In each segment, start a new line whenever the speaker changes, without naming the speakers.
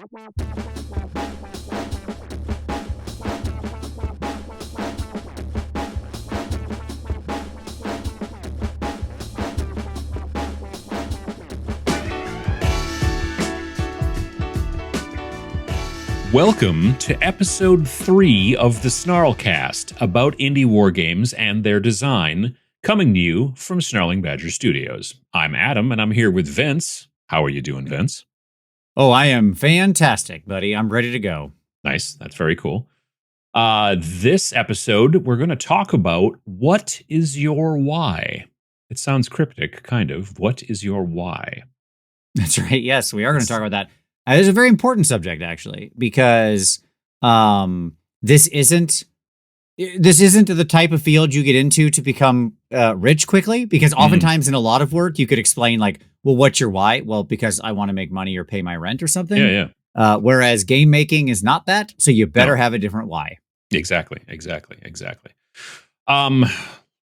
Welcome to episode 3 of the SNARLcast about indie wargames and their design, coming to you from Snarling Badger Studios. I'm Adam, and I'm here with Vince. How are you doing, Vince?
Oh, I am fantastic, buddy. I'm ready to go.
Nice. That's very cool. This episode, we're going to talk about what is your why? It sounds cryptic, kind of. What is your why?
That's right. Yes, we are going to talk about that. It's a very important subject, actually, because this isn't the type of field you get into to become rich quickly. Because oftentimes in a lot of work, you could explain like, well, what's your why? Well, because I want to make money or pay my rent or something.
Yeah.
Whereas game making is not that. So you better have a different why.
Exactly.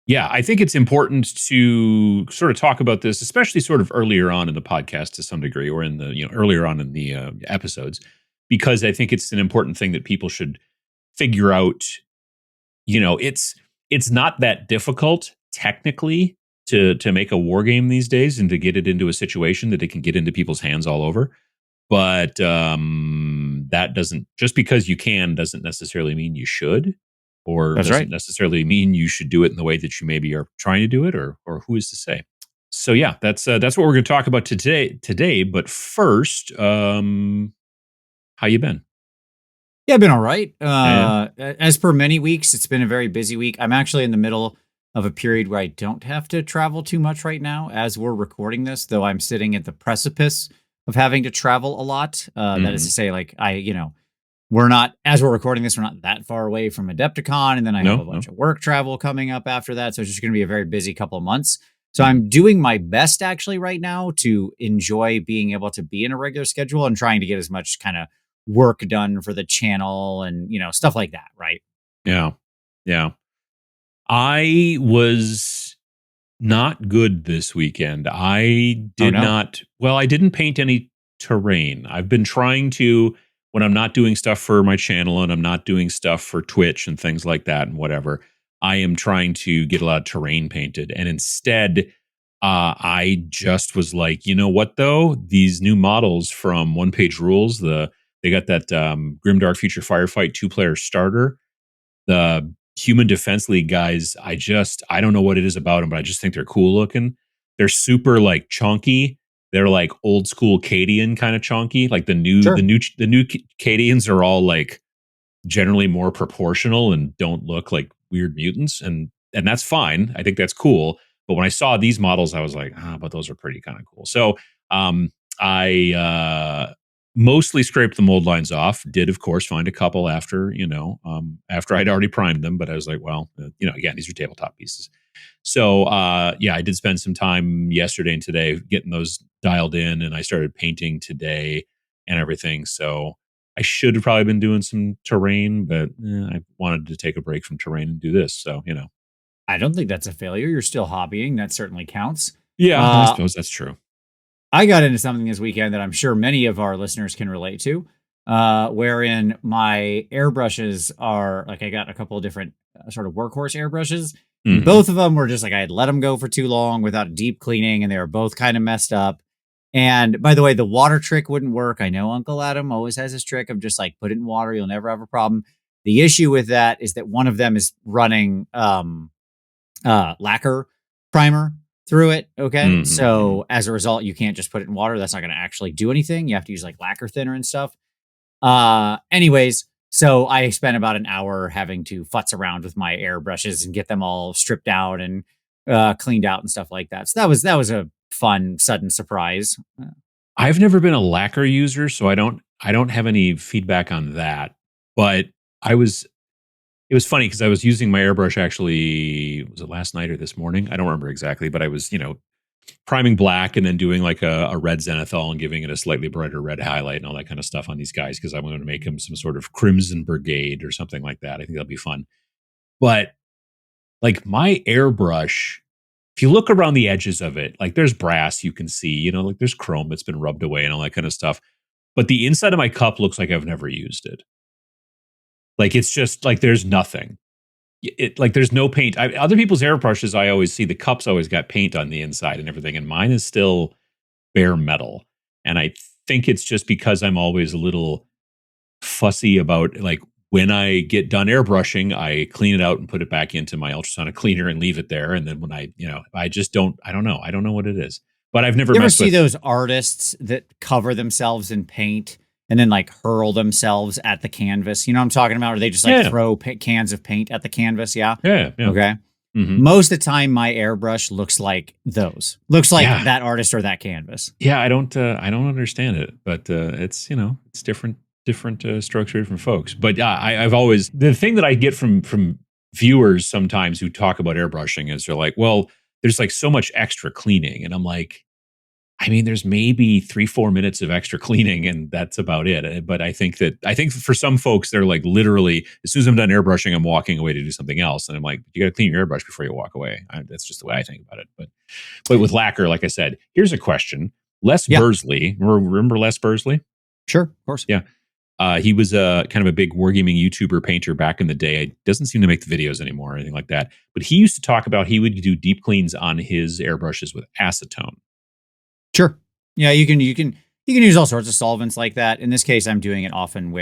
Yeah, I think it's important to sort of talk about this, especially sort of earlier on in the podcast to some degree, or in the earlier on in the episodes, because I think it's an important thing that people should figure out. It's not that difficult technically to make a war game these days and to get it into a situation that it can get into people's hands all over. But that doesn't, just because you can doesn't necessarily mean you should. Or doesn't necessarily mean you should do it in the way that you maybe are trying to do it, or who is to say? So yeah, that's what we're going to talk about today. But first, how you been?
Yeah, I've been all right. As per many weeks, it's been a very busy week. I'm actually in the middle of a period where I don't have to travel too much right now as we're recording this, though I'm sitting at the precipice of having to travel a lot. That is to say, like we're not, as we're recording this, we're not that far away from Adepticon. And then I have a bunch of work travel coming up after that. So it's just going to be a very busy couple of months. So I'm doing my best actually right now to enjoy being able to be in a regular schedule and trying to get as much kind of work done for the channel and, stuff like that. Right.
Yeah. I was not good this weekend. I didn't paint any terrain. I've been trying to, when I'm not doing stuff for my channel and I'm not doing stuff for Twitch and things like that and whatever, I am trying to get a lot of terrain painted. And instead, I just was like, you know what, though? These new models from One Page Rules, they got that Grimdark Future Firefight 2-player starter. The Human Defense League guys, I don't know what it is about them, but I just think they're cool looking. They're super like chunky. They're like old school Cadian kind of chunky. Like the new Cadians are all like generally more proportional and don't look like weird mutants, and that's fine. I think that's cool. But when I saw these models, I was like, but those are pretty kind of cool. So I mostly scraped the mold lines off. Did of course find a couple after I'd already primed them, but I was like, well, again, these are tabletop pieces. So, I did spend some time yesterday and today getting those dialed in, and I started painting today and everything. So I should have probably been doing some terrain, but I wanted to take a break from terrain and do this. So,
I don't think that's a failure. You're still hobbying. That certainly counts.
Yeah, I suppose that's true.
I got into something this weekend that I'm sure many of our listeners can relate to, wherein my airbrushes are like, I got a couple of different sort of workhorse airbrushes. Mm-hmm. Both of them were just like, I had let them go for too long without deep cleaning, and they were both kind of messed up. And by the way, the water trick wouldn't work. I know Uncle Adam always has his trick of just like, put it in water, you'll never have a problem. The issue with that is that one of them is running lacquer primer through it. Okay. Mm-hmm. So as a result, you can't just put it in water. That's not going to actually do anything. You have to use like lacquer thinner and stuff. Anyways, so I spent about an hour having to futz around with my airbrushes and get them all stripped out and cleaned out and stuff like that. So that was a fun, sudden surprise.
I've never been a lacquer user, so I don't have any feedback on that. But it was funny because I was using my airbrush actually, was it last night or this morning? I don't remember exactly, but I was, priming black and then doing like a red zenithal and giving it a slightly brighter red highlight and all that kind of stuff on these guys because I wanted to make them some sort of crimson brigade or something like that. I think that'll be fun. But like my airbrush, if you look around the edges of it, like there's brass you can see, like there's chrome that's been rubbed away and all that kind of stuff. but the inside of my cup looks like I've never used it. Like it's just like there's nothing. Like there's no paint. Other people's airbrushes, I always see the cups always got paint on the inside and everything, and mine is still bare metal. And I think it's just because I'm always a little fussy about like when I get done airbrushing, I clean it out and put it back into my ultrasonic cleaner and leave it there. And then when I don't know what it is. But I've never
You ever see those artists that cover themselves in paint and then like hurl themselves at the canvas? You know what I'm talking about? Or they just like throw cans of paint at the canvas? Yeah. Okay. Mm-hmm. Most of the time, my airbrush looks like those. Looks like that artist or that canvas.
Yeah, I don't understand it, but it's it's different strokes for different folks. But I've always the thing that I get from viewers sometimes who talk about airbrushing is they're like, well, there's like so much extra cleaning, and I'm like, I mean, there's maybe 3-4 minutes of extra cleaning, and that's about it. But I think for some folks, they're like literally, as soon as I'm done airbrushing, I'm walking away to do something else, and I'm like, you got to clean your airbrush before you walk away. That's just the way I think about it. But with lacquer, like I said, here's a question: Les Bursley, remember Les Bursley?
Sure, of course.
Yeah. He was a kind of a big wargaming YouTuber painter back in the day. He doesn't seem to make the videos anymore or anything like that. But he used to talk about he would do deep cleans on his airbrushes with acetone.
Sure. Yeah, you can use all sorts of solvents like that. In this case, I'm doing it often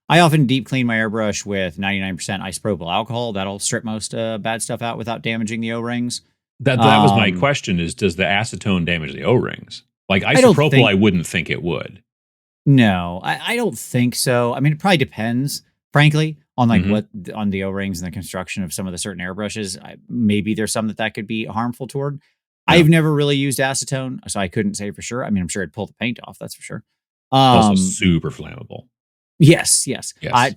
I often deep clean my airbrush with 99% isopropyl alcohol. That'll strip most bad stuff out without damaging the O-rings.
That was my question: is does the acetone damage the O-rings? Like isopropyl, I wouldn't think it would.
No, I don't think so. I mean, it probably depends, frankly, on like on the O-rings and the construction of some of the certain airbrushes. Maybe there's some that could be harmful toward. Yeah. I've never really used acetone, so I couldn't say for sure. I mean, I'm sure it'd pull the paint off. That's for sure.
Also super flammable.
Yes.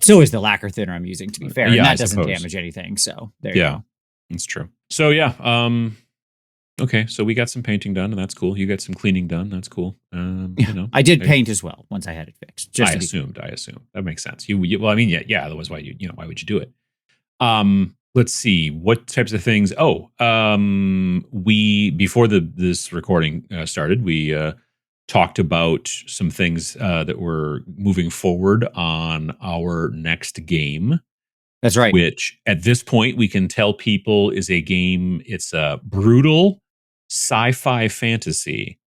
So is the lacquer thinner I'm using, to be fair. And that doesn't damage anything. So there you go.
That's true. So okay, so we got some painting done, and that's cool. You got some cleaning done. That's cool.
I did paint as well once I had it fixed.
I assumed that makes sense. Well, I mean, yeah. Otherwise, why would you do it? Let's see what types of things. We before this recording started, we talked about some things that were moving forward on our next game.
That's right.
Which at this point we can tell people is a game. It's a brutal sci-fi fantasy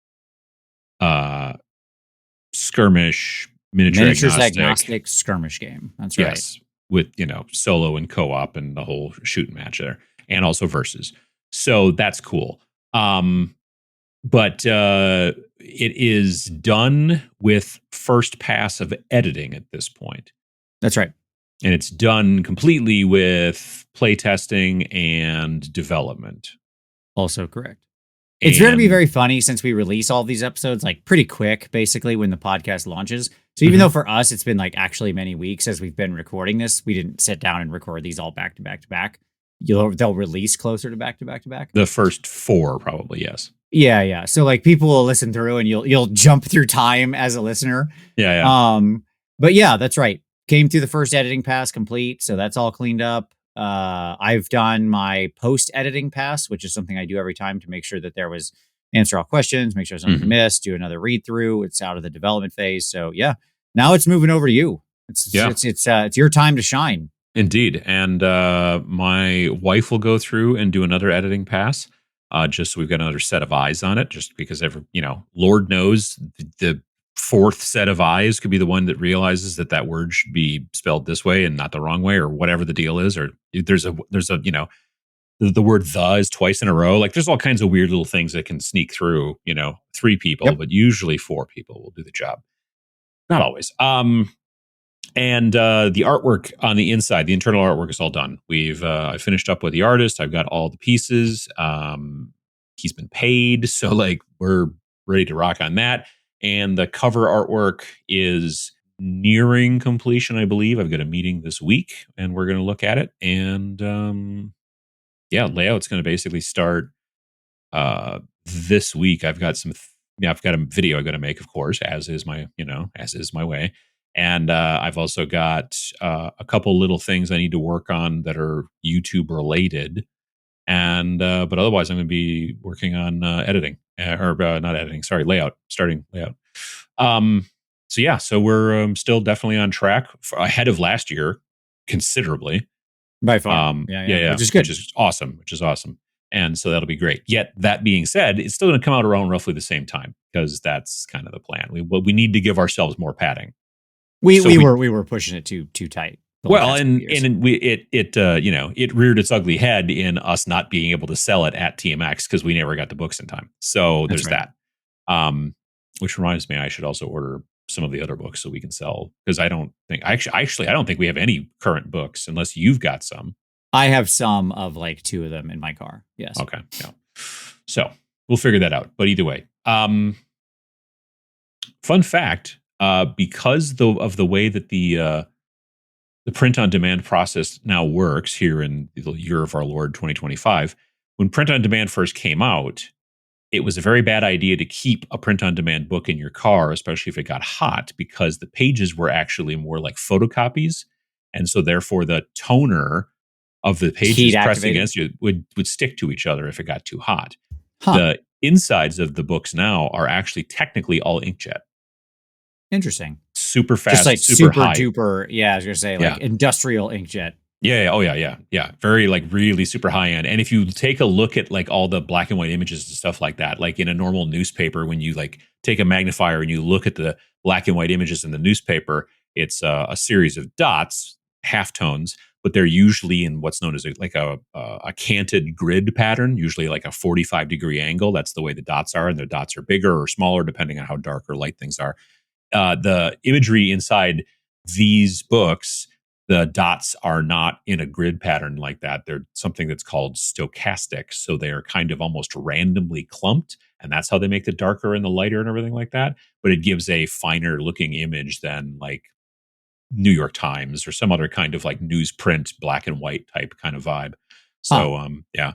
skirmish miniatures
agnostic skirmish game. That's right.
Yes, with solo and co-op and the whole shoot and match there, and also versus. So that's cool. But it is done with first pass of editing at this point.
That's right.
And it's done completely with playtesting and development.
Also correct. It's going to be very funny since we release all these episodes like pretty quick, basically, when the podcast launches. So even though for us, it's been like actually many weeks as we've been recording this, we didn't sit down and record these all back to back to back. They'll release closer to back to back to back.
The first 4, probably, yes.
Yeah. So like people will listen through and you'll jump through time as a listener.
Yeah.
But yeah, that's right. Came through the first editing pass complete, so that's all cleaned up. I've done my post editing pass, which is something I do every time to make sure that there was answer all questions, make sure something missed, do another read through. It's out of the development phase, so yeah. Now it's moving over to you. It's your time to shine.
Indeed, and my wife will go through and do another editing pass. Just so we've got another set of eyes on it. Just because Lord knows the 4th set of eyes could be the one that realizes that word should be spelled this way and not the wrong way, or whatever the deal is. Or there's a the word "the" is twice in a row. Like there's all kinds of weird little things that can sneak through. 3 people, but usually 4 people will do the job. Not always. And the artwork on the inside, the internal artwork is all done. I finished up with the artist. I've got all the pieces. He's been paid, so like we're ready to rock on that. And the cover artwork is nearing completion, I believe. I've got a meeting this week, and we're going to look at it. And layout's going to basically start this week. I've got I've got a video I've got to make, of course, as is my way. And I've also got a couple little things I need to work on that are YouTube related. And but otherwise, I'm going to be working on editing. Not editing, sorry, layout, starting layout. So we're still definitely on track ahead of last year considerably.
By far. Yeah. Which is good.
Which is awesome. And so that'll be great. Yet that being said, it's still going to come out around roughly the same time because that's kind of the plan. We need to give ourselves more padding.
We were pushing it too tight.
Well, it reared its ugly head in us not being able to sell it at TMX because we never got the books in time. So there's that. Which reminds me, I should also order some of the other books so we can sell, because I don't think I don't think we have any current books unless you've got some.
I have some of like 2 of them in my car. Yes.
Okay. Yeah. So we'll figure that out. But either way, fun fact, because of the way that the print on demand process now works here in the year of our Lord 2025, when print on demand first came out, it was a very bad idea to keep a print-on-demand book in your car, especially if it got hot, because the pages were actually more like photocopies. And so therefore the toner of the pages pressed against you would stick to each other if it got too hot. The insides of the books now are actually technically all inkjet.
Interesting.
Super fast,
just like
super high.
duper. Yeah, I was going to say like industrial inkjet.
Yeah. Oh, yeah. Very like really super high end. And if you take a look at like all the black and white images and stuff like that, like in a normal newspaper, when you like take a magnifier and you look at the black and white images in the newspaper, it's a series of dots, halftones, but they're usually in what's known as like a canted grid pattern, usually like a 45-degree angle. That's the way the dots are. And the dots are bigger or smaller, depending on how dark or light things are. The imagery inside these books, the dots are not in a grid pattern like that. They're something that's called stochastic. So they're kind of almost randomly clumped. And that's how they make the darker and the lighter and everything like that. But it gives a finer looking image than like New York Times or some other kind of like newsprint, black and white type kind of vibe. So, yeah.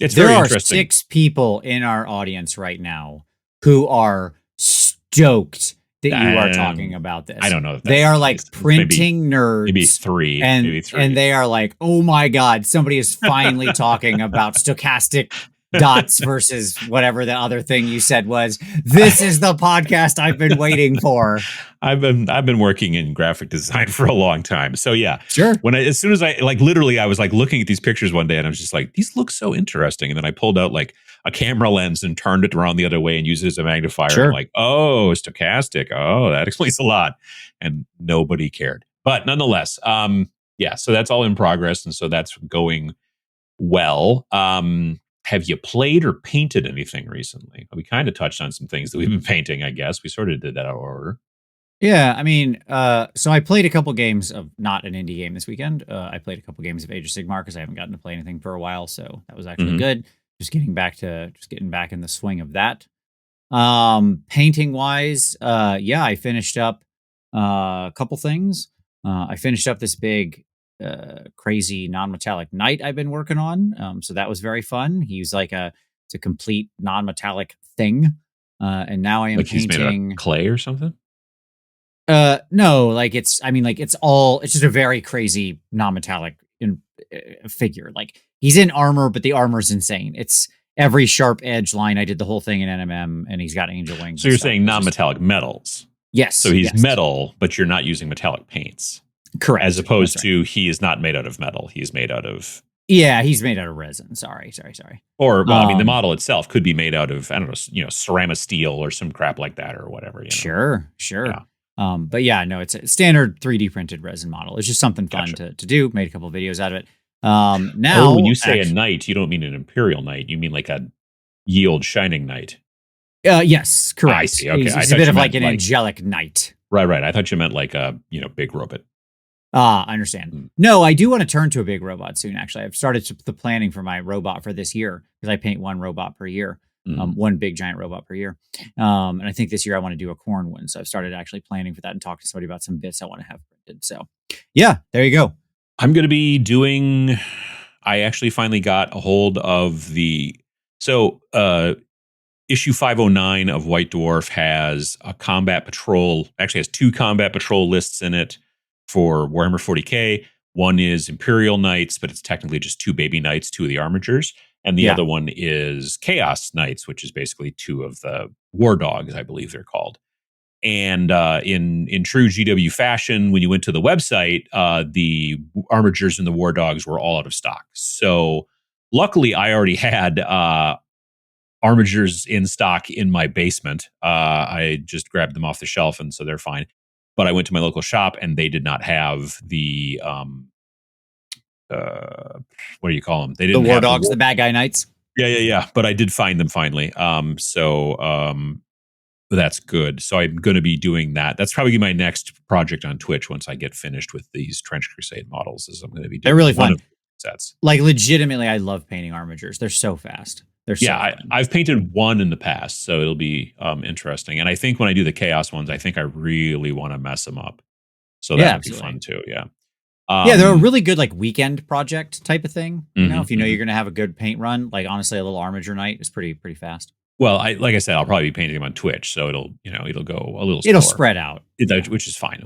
It's very interesting.
There are 6 people in our audience right now who are stoked that you are talking about this.
I don't know if
they are like printing nerds.
Maybe 3.
And they are like, oh my God, somebody is finally talking about stochastic dots versus whatever the other thing you said was. This is the podcast I've been waiting for.
I've been working in graphic design for a long time. So yeah.
Sure.
As soon as I like literally I was like looking at these pictures one day and I was just like, these look so interesting. And then I pulled out like a camera lens and turned it around the other way and used it as a magnifier. Sure. I'm like, oh, stochastic. Oh, that explains a lot. And nobody cared. But nonetheless, yeah, so that's all in progress. And so that's going well. Have you played or painted anything recently? We kind of touched on some things that we've been painting, I guess. We sort of did that out of order.
Yeah, I mean, so I played a couple games of not an indie game this weekend. I played a couple games of Age of Sigmar because I haven't gotten to play anything for a while, so that was actually good. Just getting back in the swing of that. Painting wise, yeah, I finished up a couple things. I finished up this big crazy non-metallic knight I've been working on. So that was very fun. He's like it's a complete non-metallic thing. And now I am painting.
He's made out of clay or something?
No, like it's just a very crazy non-metallic figure. Like he's in armor, but the armor's insane. It's every sharp edge line. I did the whole thing in NMM, and he's got angel wings.
So you're saying non-metallic metals?
Yes.
So he's metal, but you're not using metallic paints.
Correct.
As opposed to he is not made out of metal. He's made out of...
Yeah, he's made out of resin. Sorry.
Or, well, I mean, the model itself could be made out of, I don't know, ceramic steel or some crap like that or whatever.
Sure.
Yeah.
But yeah, no, it's a standard 3D printed resin model. It's just something fun to do. Made a couple of videos out of it. Now,
when you say a knight, you don't mean an imperial knight. You mean like a ye old shining knight.
Yes, correct.
I see. Okay.
He's a bit of like an angelic knight.
Right. I thought you meant like a, big robot.
I understand. No, I do want to turn to a big robot soon, actually. I've started the planning for my robot for this year because I paint one robot per year, one big giant robot per year. And I think this year I want to do a corn one. So I've started actually planning for that and talk to somebody about some bits I want to have printed. So yeah, there you go.
I'm going to be doing, I actually finally got a hold of issue 509 of White Dwarf has a combat patrol, actually has 2 combat patrol lists in it for Warhammer 40K. One is Imperial Knights, but it's technically just 2 baby knights, 2 of the armigers. And the other one is Chaos Knights, which is basically 2 of the war dogs, I believe they're called. And in true GW fashion, when you went to the website, the armigers and the war dogs were all out of stock. So luckily, I already had armigers in stock in my basement. I just grabbed them off the shelf, and so they're fine. But I went to my local shop, and they did not have the what do you call them? They didn't
the war
have
dogs, the bad guy knights.
Yeah. But I did find them finally. That's good. So I'm going to be doing that. That's probably my next project on Twitch once I get finished with these Trench Crusade models. Is I'm going to be doing
They're really fun.
Sets.
Like legitimately, I love painting armigers. They're so fast. They're so
I've painted one in the past, so it'll be interesting. And I think when I do the chaos ones, I think I really want to mess them up. So that would be fun too. Yeah.
They're a really good like weekend project type of thing. You know, if you know you're going to have a good paint run, like honestly, a little armiger night is pretty fast.
Well, like I said, I'll probably be painting them on Twitch, so it'll go a little.
It'll spread out,
which is fine.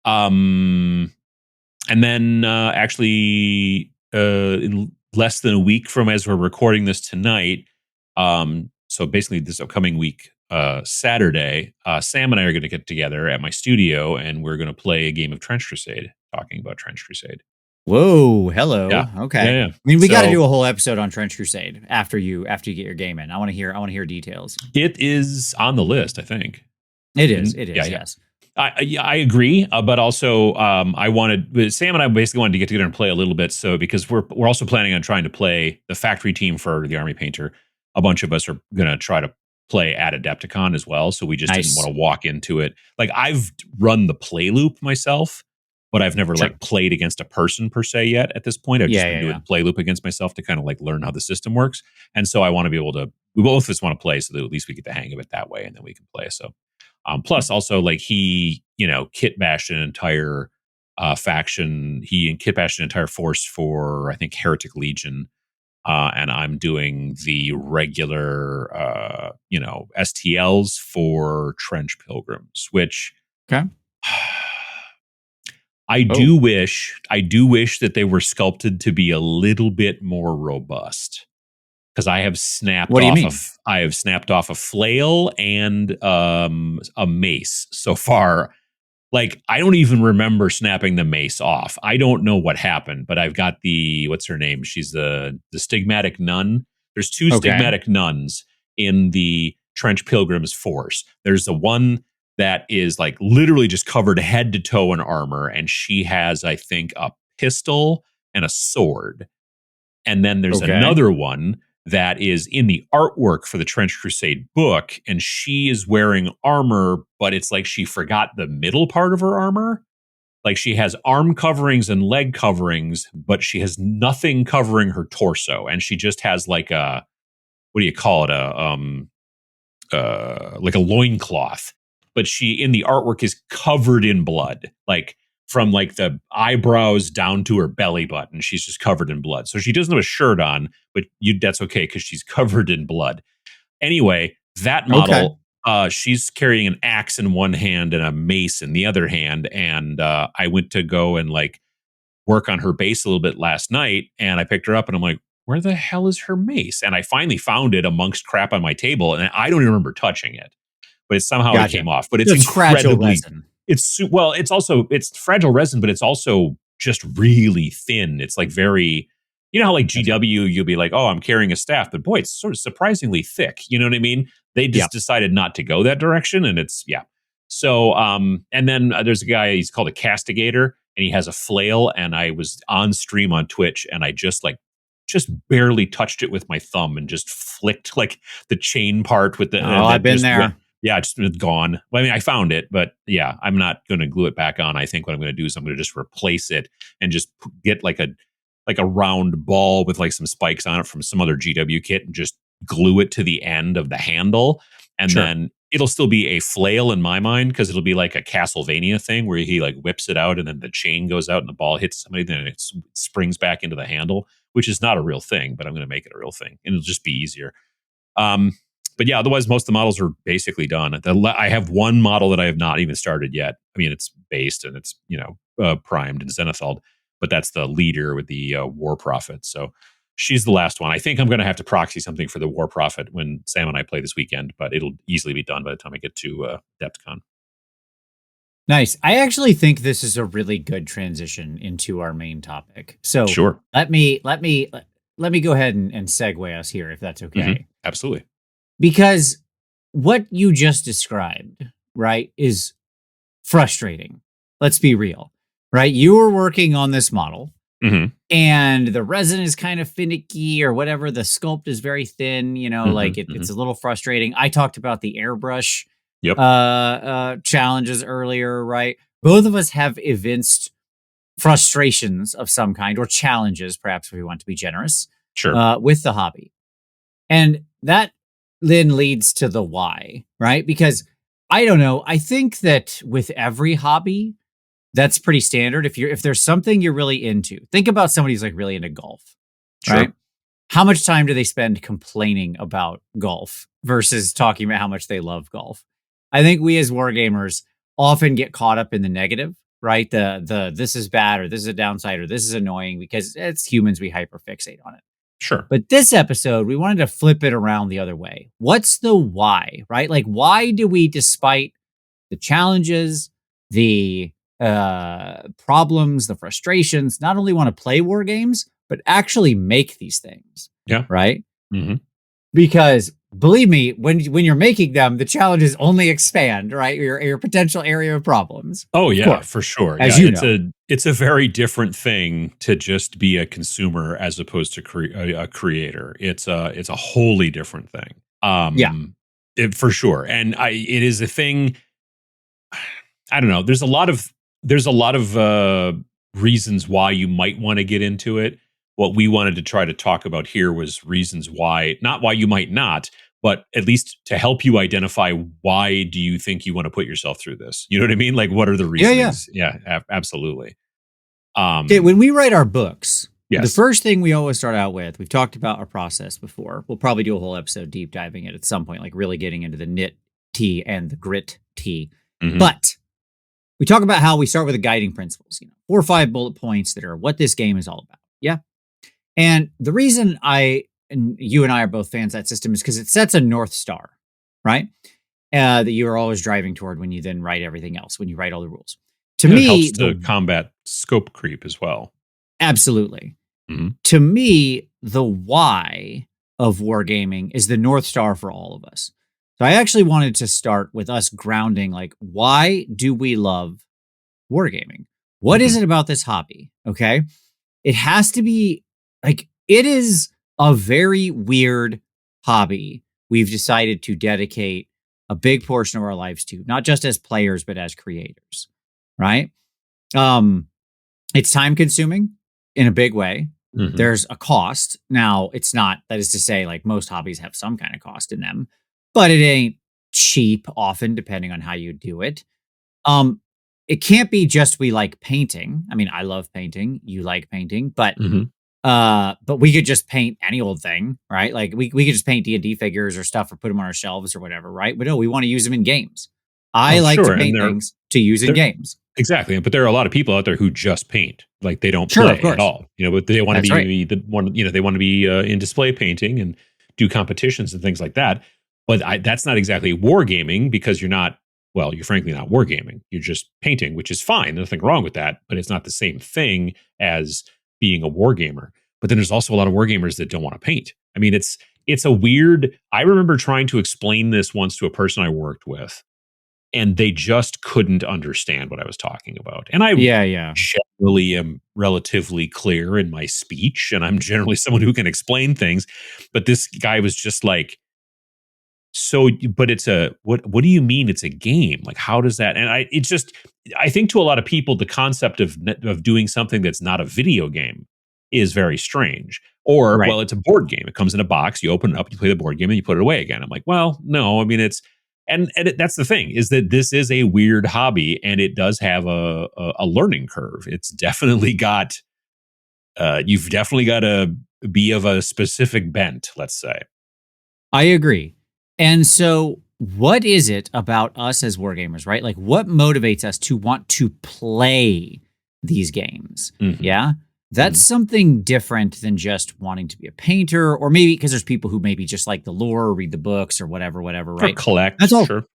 And then actually, in less than a week from as we're recording this tonight, so basically this upcoming week, Saturday, Sam and I are going to get together at my studio, and we're going to play a game of Trench Crusade. Talking about Trench Crusade.
Whoa, hello.
Yeah.
Okay.
Yeah.
I mean, we got to do a whole episode on Trench Crusade after you get your game in. I want to hear details.
It is on the list, I think.
It is. Yes.
I agree, but also I wanted Sam and I basically wanted to get together and play a little bit. So because we're also planning on trying to play the factory team for the Army Painter. A bunch of us are going to try to play at Adepticon as well. So we just didn't want to walk into it. Like I've run the play loop myself, but I've never like played against a person per se yet at this point. I've just been doing play loop against myself to kind of like learn how the system works. And so I want to be able to, we both of us want to play so that at least we get the hang of it that way and then we can play. So, plus also like he, kit bashed an entire faction. He kit bashed an entire force for, I think, Heretic Legion. And I'm doing the regular, STLs for Trench Pilgrims, which I do wish that they were sculpted to be a little bit more robust. Because I have snapped off a flail and a mace so far. Like, I don't even remember snapping the mace off. I don't know what happened, but I've got what's her name? She's the stigmatic nun. There's two stigmatic nuns in the Trench Pilgrims force. There's the one that is like literally just covered head to toe in armor, and she has, I think, a pistol and a sword. And then there's another one that is in the artwork for the Trench Crusade book, and she is wearing armor, but it's like she forgot the middle part of her armor. Like she has arm coverings and leg coverings, but she has nothing covering her torso, and she just has like a, what do you call it? Like a loincloth. But she, in the artwork, is covered in blood, like from like the eyebrows down to her belly button. She's just covered in blood. So she doesn't have a shirt on, but that's okay because she's covered in blood. Anyway, that model, she's carrying an axe in one hand and a mace in the other hand. And I went to go and like work on her base a little bit last night, and I picked her up and I'm like, where the hell is her mace? And I finally found it amongst crap on my table, and I don't even remember touching it, but it somehow it came off. But it's incredibly
fragile resin.
It's fragile resin, but it's also just really thin. It's like very, how like GW, you'll be like, oh, I'm carrying a staff, but boy, it's sort of surprisingly thick. You know what I mean? They just decided not to go that direction, and it's So, and then there's a guy, he's called a Castigator, and he has a flail, and I was on stream on Twitch, and I just barely touched it with my thumb and just flicked like the chain part with the.
I've been there.
Just gone. Well, I mean, I found it, but I'm not going to glue it back on. I think what I'm going to do is I'm going to just replace it and just get like a round ball with like some spikes on it from some other GW kit and just glue it to the end of the handle. And then it'll still be a flail in my mind, because it'll be like a Castlevania thing where he like whips it out and then the chain goes out and the ball hits somebody, then it springs back into the handle, which is not a real thing, but I'm going to make it a real thing and it'll just be easier. But otherwise most of the models are basically done. I have one model that I have not even started yet. I mean, it's based and it's, primed and zenithal, but that's the leader with the war prophet. So She's the last one. I think I'm going to have to proxy something for the War Prophet when Sam and I play this weekend, but it'll easily be done by the time I get to DepthCon.
Nice. I actually think this is a really good transition into our main topic. So
sure.
Let me go ahead and segue us here, if that's okay.
Mm-hmm. Absolutely.
Because what you just described, right, is frustrating. Let's be real, right? You were working on this model.
Mm-hmm.
And the resin is kind of finicky or whatever. The sculpt is very thin, it's a little frustrating. I talked about the airbrush challenges earlier, right? Both of us have evinced frustrations of some kind, or challenges, perhaps, if we want to be generous, with the hobby. And that then leads to the why, right? Because I don't know. I think that with every hobby, that's pretty standard. If there's something you're really into, think about somebody who's like really into golf, right? How much time do they spend complaining about golf versus talking about how much they love golf? I think we as wargamers often get caught up in the negative, right? The this is bad, or this is a downside, or this is annoying, because it's humans, we hyperfixate on it.
Sure.
But this episode, we wanted to flip it around the other way. What's the why, right? Like, why do we, despite the challenges, the problems, the frustrations, not only want to play war games, but actually make these things?
Yeah.
Right?
Mm-hmm.
Because believe me, when you're making them, the challenges only expand, right? Your potential area of problems.
Oh yeah, for sure.
As
it's a very different thing to just be a consumer as opposed to a creator. It's a wholly different thing. For sure. And it is a thing. I don't know. There's a lot of reasons why you might want to get into it. What we wanted to try to talk about here was reasons why, not why you might not, but at least to help you identify why do you think you want to put yourself through this? You know what I mean? Like, what are the reasons? Yeah, absolutely.
Okay, when we write our books,
yes,
the first thing we always start out with, we've talked about our process before. We'll probably do a whole episode deep diving it at some point, like really getting into the nit tea and the grit tea. Mm-hmm. But we talk about how we start with the guiding principles, 4 or 5 bullet points that are what this game is all about. Yeah. And the reason you and I are both fans of that system is because it sets a North Star, right? That you are always driving toward when you then write everything else, when you write all the rules. To me,
it helps to combat scope creep as well.
Absolutely.
Mm-hmm.
To me, the why of wargaming is the North Star for all of us. So I actually wanted to start with us grounding, like, why do we love wargaming? What is it about this hobby? Okay. It has to be like, it is a very weird hobby we've decided to dedicate a big portion of our lives to, not just as players, but as creators, right? It's time consuming in a big way. Mm-hmm. There's a cost. Now, it's not, that is to say, like, most hobbies have some kind of cost in them, but it ain't cheap often, depending on how you do it. It can't be just we like painting. I mean, I love painting. You like painting, but we could just paint any old thing, right? Like we could just paint D&D figures or stuff, or put them on our shelves or whatever, right? But no, we want to use them in games. I like to paint things to use in games.
Exactly. But there are a lot of people out there who just paint, like they don't play at all, but they want to be the one, they want to be in display painting and do competitions and things like that. But that's not exactly wargaming, because you're frankly not wargaming. You're just painting, which is fine. Nothing wrong with that, but it's not the same thing as being a wargamer. But then there's also a lot of wargamers that don't want to paint. I mean, it's a weird, I remember trying to explain this once to a person I worked with, and they just couldn't understand what I was talking about. And I generally am relatively clear in my speech, and I'm generally someone who can explain things. But this guy was just like, but it's what do you mean it's a game? Like, how does that? And I think to a lot of people, the concept of doing something that's not a video game is very strange. Or, well, it's a board game. It comes in a box. You open it up, you play the board game, and you put it away again. I'm like, well, no. I mean, that's the thing, is that this is a weird hobby, and it does have a learning curve. It's definitely got, you've definitely got to be of a specific bent, let's say.
I agree. And so what is it about us as wargamers, right? Like, what motivates us to want to play these games? Mm-hmm. Yeah. That's something different than just wanting to be a painter, or maybe because there's people who maybe just like the lore, or read the books, or whatever,
Or
right?
collect,
That's all.
sure.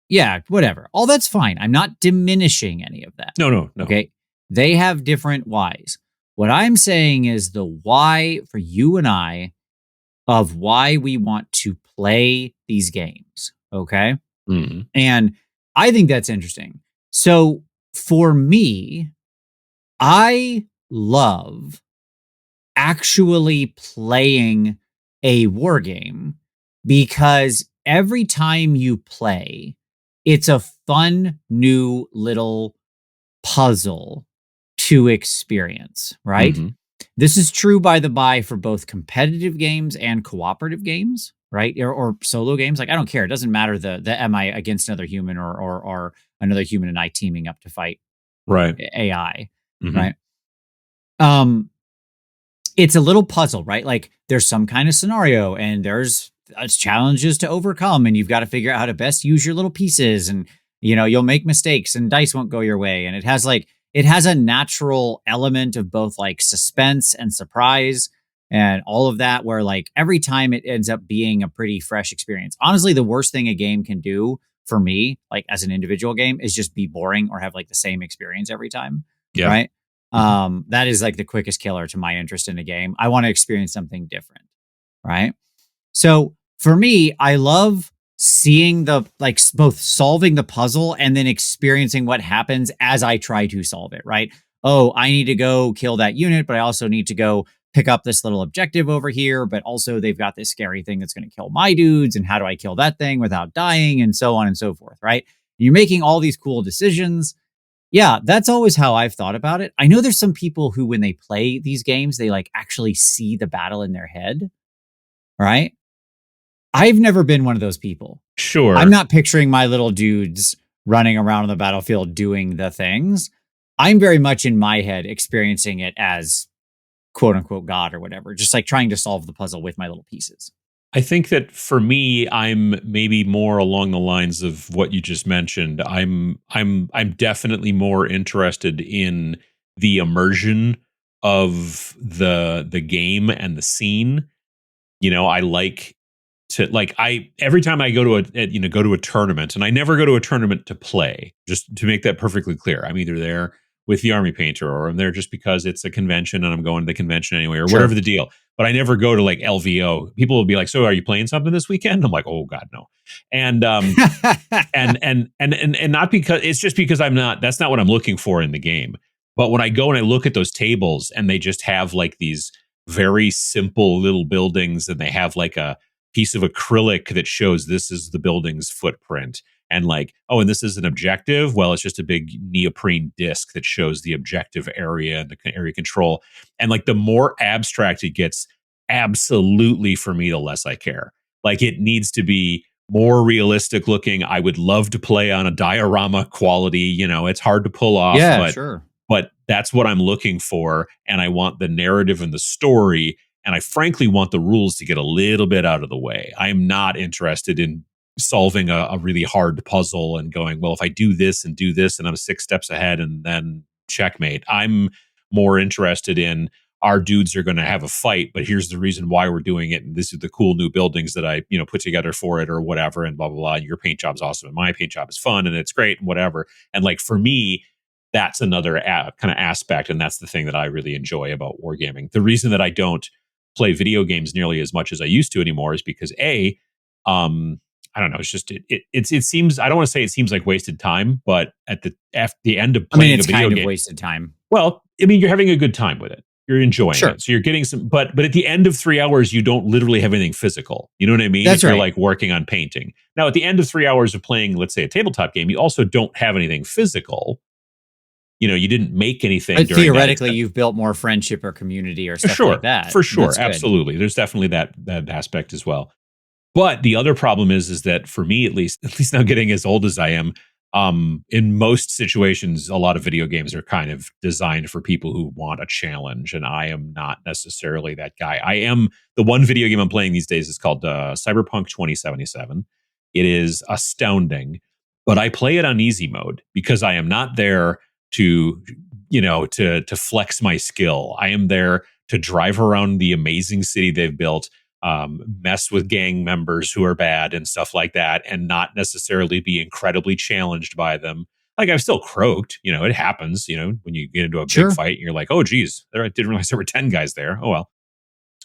Yeah, whatever. All that's fine. I'm not diminishing any of that.
No.
Okay. They have different whys. What I'm saying is the why for you and I of why we want to play these games. Okay.
Mm.
And I think that's interesting. So for me, I love actually playing a war game because every time you play, it's a fun new little puzzle to experience, right?
Mm-hmm.
This is true, by the by, for both competitive games and cooperative games, right? Or solo games. Like, I don't care. It doesn't matter the am I against another human or another human and I teaming up to fight
Right.
AI,
Mm-hmm.
right? Um, it's a little puzzle, right? Like there's some kind of scenario and there's challenges to overcome, and you've got to figure out how to best use your little pieces. And you'll make mistakes and dice won't go your way. And it has a natural element of both like suspense and surprise and all of that, where like every time it ends up being a pretty fresh experience. Honestly, the worst thing a game can do for me, like as an individual game, is just be boring or have like the same experience every time.
Yeah.
Right. That is like the quickest killer to my interest in a game. I want to experience something different. Right. So for me, I love seeing the like both solving the puzzle and then experiencing what happens as I try to solve it. Right. Oh, I need to go kill that unit, but I also need to go pick up this little objective over here. But also, they've got this scary thing that's going to kill my dudes. And how do I kill that thing without dying? And so on and so forth. Right. You're making all these cool decisions. Yeah, that's always how I've thought about it. I know there's some people who, when they play these games, they like actually see the battle in their head, right? I've never been one of those people.
Sure.
I'm not picturing my little dudes running around on the battlefield doing the things. I'm very much in my head experiencing it as quote unquote God or whatever, just like trying to solve the puzzle with my little pieces.
I think that for me, I'm maybe more along the lines of what you just mentioned. I'm definitely more interested in the immersion of the game and the scene. I like to every time I go to a tournament, and I never go to a tournament to play, just to make that perfectly clear. I'm either there with the army painter, or I'm there just because it's a convention and I'm going to the convention anyway, or whatever the deal. But I never go to like LVO. People will be like, "So, are you playing something this weekend?" I'm like, "Oh God, no." And and not because it's just because I'm not. That's not what I'm looking for in the game. But when I go and I look at those tables, and they just have like these very simple little buildings, and they have like a piece of acrylic that shows this is the building's footprint. And like, oh, and this is an objective. Well, it's just a big neoprene disc that shows the objective area and the area control. And like, the more abstract it gets, absolutely, for me, the less I care. Like, it needs to be more realistic looking. I would love to play on a diorama quality. It's hard to pull off,
Yeah,
but
sure.
But that's what I'm looking for. And I want the narrative and the story. And I frankly want the rules to get a little bit out of the way. I'm not interested in solving a really hard puzzle and going, well, if I do this and I'm 6 steps ahead and then checkmate. I'm more interested in, our dudes are going to have a fight, but here's the reason why we're doing it. And this is the cool new buildings that I, put together for it or whatever, and blah, blah, blah. Your paint job's awesome. And my paint job is fun and it's great and whatever. And like, for me, that's another kind of aspect. And that's the thing that I really enjoy about wargaming. The reason that I don't play video games nearly as much as I used to anymore is because I don't know. It's just it seems, I don't want to say it seems like wasted time, but at the end of playing
it's
a video
kind
game,
of wasted time.
Well, you're having a good time with it. You're enjoying
Sure.
it, so you're getting some. But at the end of 3 hours, you don't literally have anything physical. You know what I mean?
That's
if you're
right.
like working on painting. Now, at the end of 3 hours of playing, let's say, a tabletop game, you also don't have anything physical. You didn't make anything.
But
during
theoretically, you've built more friendship or community or stuff like that.
For sure, absolutely. There's definitely that aspect as well. But the other problem is that for me, at least now, getting as old as I am, in most situations, a lot of video games are kind of designed for people who want a challenge, and I am not necessarily that guy. The one video game I'm playing these days is called Cyberpunk 2077. It is astounding, but I play it on easy mode because I am not there to to flex my skill. I am there to drive around the amazing city they've built, mess with gang members who are bad and stuff like that, and not necessarily be incredibly challenged by them. Like, I've still croaked, it happens, when you get into a big fight and you're like, oh geez, I didn't realize there were 10 guys there. Oh well.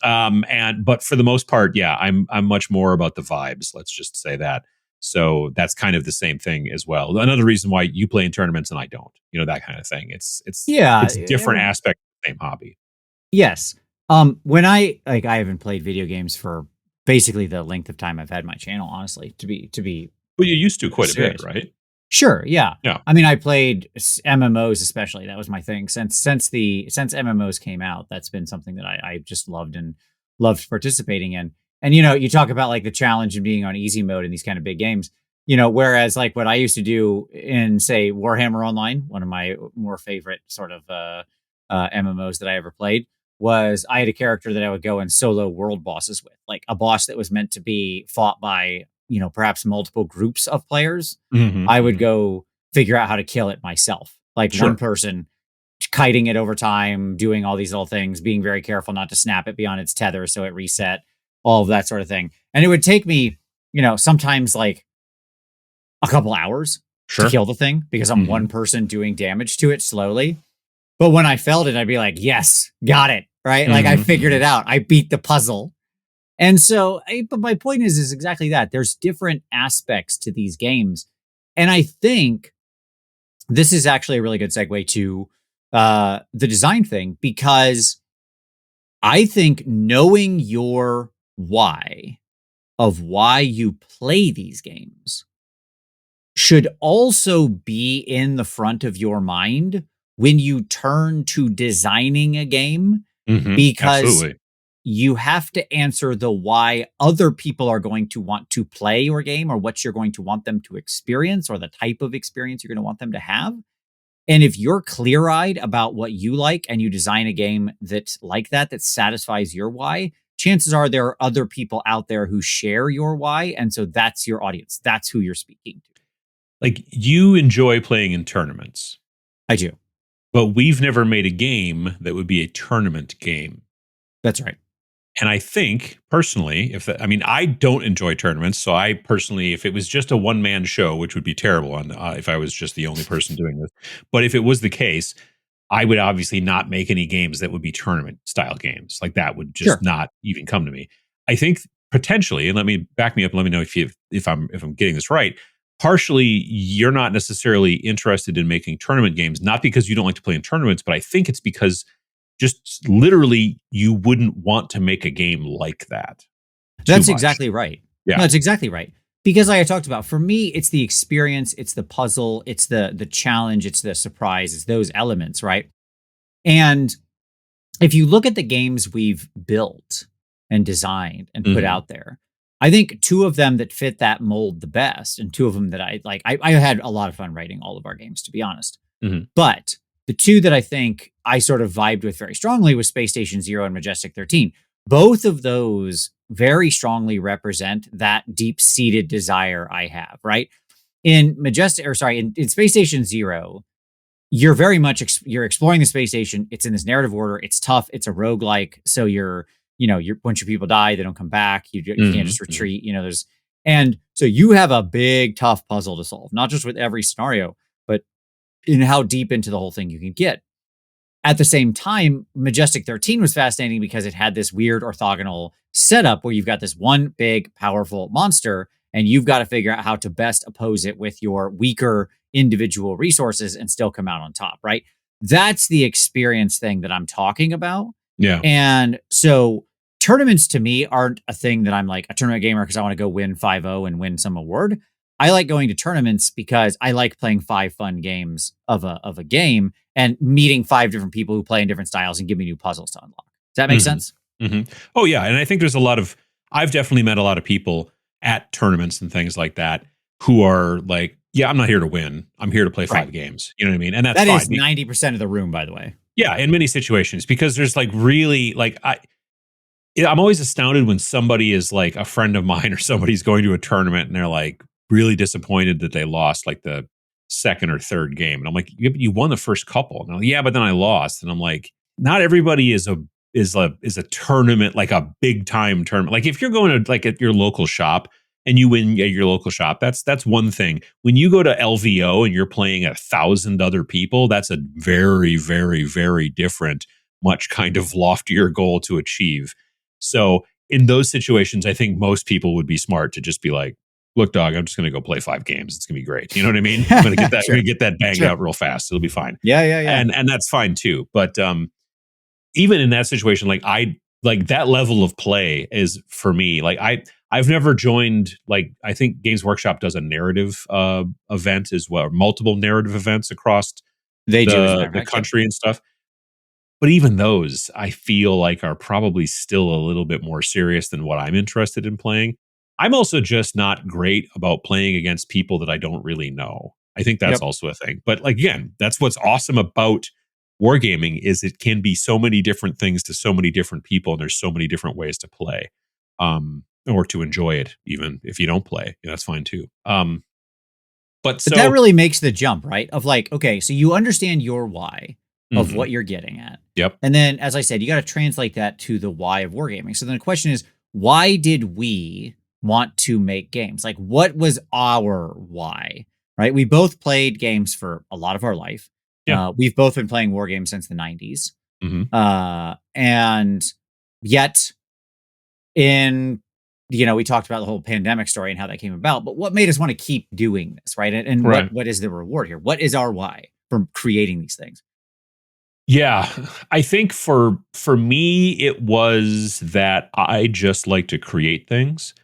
But for the most part, yeah, I'm much more about the vibes. Let's just say that. So that's kind of the same thing as well. Another reason why you play in tournaments and I don't, that kind of thing. It's different aspect of the same hobby.
Yes. When I haven't played video games for basically the length of time I've had my channel, honestly, to be.
Well, you used to quite serious. A bit, right?
Sure. Yeah.
Yeah.
I mean, I played MMOs, especially. That was my thing since MMOs came out. That's been something that I just loved participating in. And, you talk about like the challenge of being on easy mode in these kind of big games, whereas like what I used to do in, say, Warhammer Online, one of my more favorite sort of MMOs that I ever played, was I had a character that I would go and solo world bosses with, like a boss that was meant to be fought by, perhaps multiple groups of players.
Mm-hmm,
I would go figure out how to kill it myself, like one person kiting it over time, doing all these little things, being very careful not to snap it beyond its tether so it reset, all of that sort of thing. And it would take me, sometimes like a couple hours to kill the thing because I'm one person doing damage to it slowly. But when I felt it, I'd be like, yes, got it. Right. Like I figured it out. I beat the puzzle. And so, but my point is exactly that. There's different aspects to these games. And I think this is actually a really good segue to the design thing, because I think knowing your why of why you play these games should also be in the front of your mind when you turn to designing a game, because
absolutely.
You have to answer the why other people are going to want to play your game, or what you're going to want them to experience, or the type of experience you're going to want them to have. And if you're clear-eyed about what you like and you design a game that's like that satisfies your why, chances are there are other people out there who share your why. And so that's your audience. That's who you're speaking to.
Like, you enjoy playing in tournaments.
I do.
But we've never made a game that would be a tournament game.
That's right.
And I think personally, I don't enjoy tournaments. So I personally, if it was just a one-man show, which would be terrible if I was just the only person doing this, but if it was the case, I would obviously not make any games that would be tournament style games. Like, that would just not even come to me. I think potentially, and let me back me up and let me know if I'm getting this right. Partially, you're not necessarily interested in making tournament games, not because you don't like to play in tournaments, but I think it's because just literally you wouldn't want to make a game like that.
That's exactly right.
Yeah,
no, that's exactly right. Because like I talked about, for me, it's the experience, it's the puzzle, it's the challenge, it's the surprise, it's those elements, right? And if you look at the games we've built and designed and put out there, I think two of them that fit that mold the best, and two of them that I like, I had a lot of fun writing all of our games, to be honest. But the two that I think I sort of vibed with very strongly was Space Station Zero and Majestic 13. Both of those very strongly represent that deep-seated desire I have, right? In Space Station Zero, you're very much you're exploring the space station. It's in this narrative order. It's tough. It's a roguelike. So you're once your people die, they don't come back. You can't just retreat. And so you have a big, tough puzzle to solve, not just with every scenario, but in how deep into the whole thing you can get. At the same time, Majestic 13 was fascinating because it had this weird orthogonal setup where you've got this one big, powerful monster, and you've got to figure out how to best oppose it with your weaker individual resources and still come out on top, right? That's the experience thing that I'm talking about.
Yeah.
And so tournaments to me aren't a thing that I'm like a tournament gamer because I want to go win 5-0 and win some award. I like going to tournaments because I like playing 5 fun games of a game and meeting 5 different people who play in different styles and give me new puzzles to unlock. Does that make sense?
Oh, yeah. And I think I've definitely met a lot of people at tournaments and things like that who are like, yeah, I'm not here to win. I'm here to play 5 games. You know what I mean? And that
is 90% of the room, by the way.
Yeah, in many situations, because there's like really like I'm always astounded when somebody is like a friend of mine or somebody's going to a tournament and they're like really disappointed that they lost like the second or third game. And I'm like, you won the first couple. And I'm like, yeah, but then I lost. And I'm like, not everybody is a tournament, like a big time tournament. Like if you're going to like at your local shop and you win at your local shop, that's one thing. When you go to LVO and you're playing 1,000 other people, that's a very, very, very different, much kind of loftier goal to achieve. So in those situations, I think most people would be smart to just be like, look, dog, I'm just going to go play 5 games. It's going to be great. You know what I mean? I'm going to get that,
Sure.
get that banged out real fast. It'll be fine.
Yeah.
And that's fine too. But even in that situation, like that level of play is for me, like I've never joined, like, I think Games Workshop does a narrative event as well, or multiple narrative events across
They do, as a matter of
the
fact.
country and stuff. But even those, I feel like are probably still a little bit more serious than what I'm interested in playing. I'm also just not great about playing against people that I don't really know. I think that's
Yep.
also a thing. But like, again, that's what's awesome about wargaming is it can be so many different things to so many different people, and there's so many different ways to play, or to enjoy it. Even if you don't play, that's fine too. But
that really makes the jump, right? Of like, okay, so you understand your why of what you're getting at.
Yep.
And then, as I said, you got to translate that to the why of wargaming. So then the question is, why did we want to make games? Like, what was our why, right? We both played games for a lot of our life.
Yeah.
We've both been playing war games since the 90s.
Mm-hmm.
And yet we talked about the whole pandemic story and how that came about, but what made us want to keep doing this, right? And
Right.
what is the reward here? What is our why for creating these things?
Yeah, I think for me, it was that I just like to create things.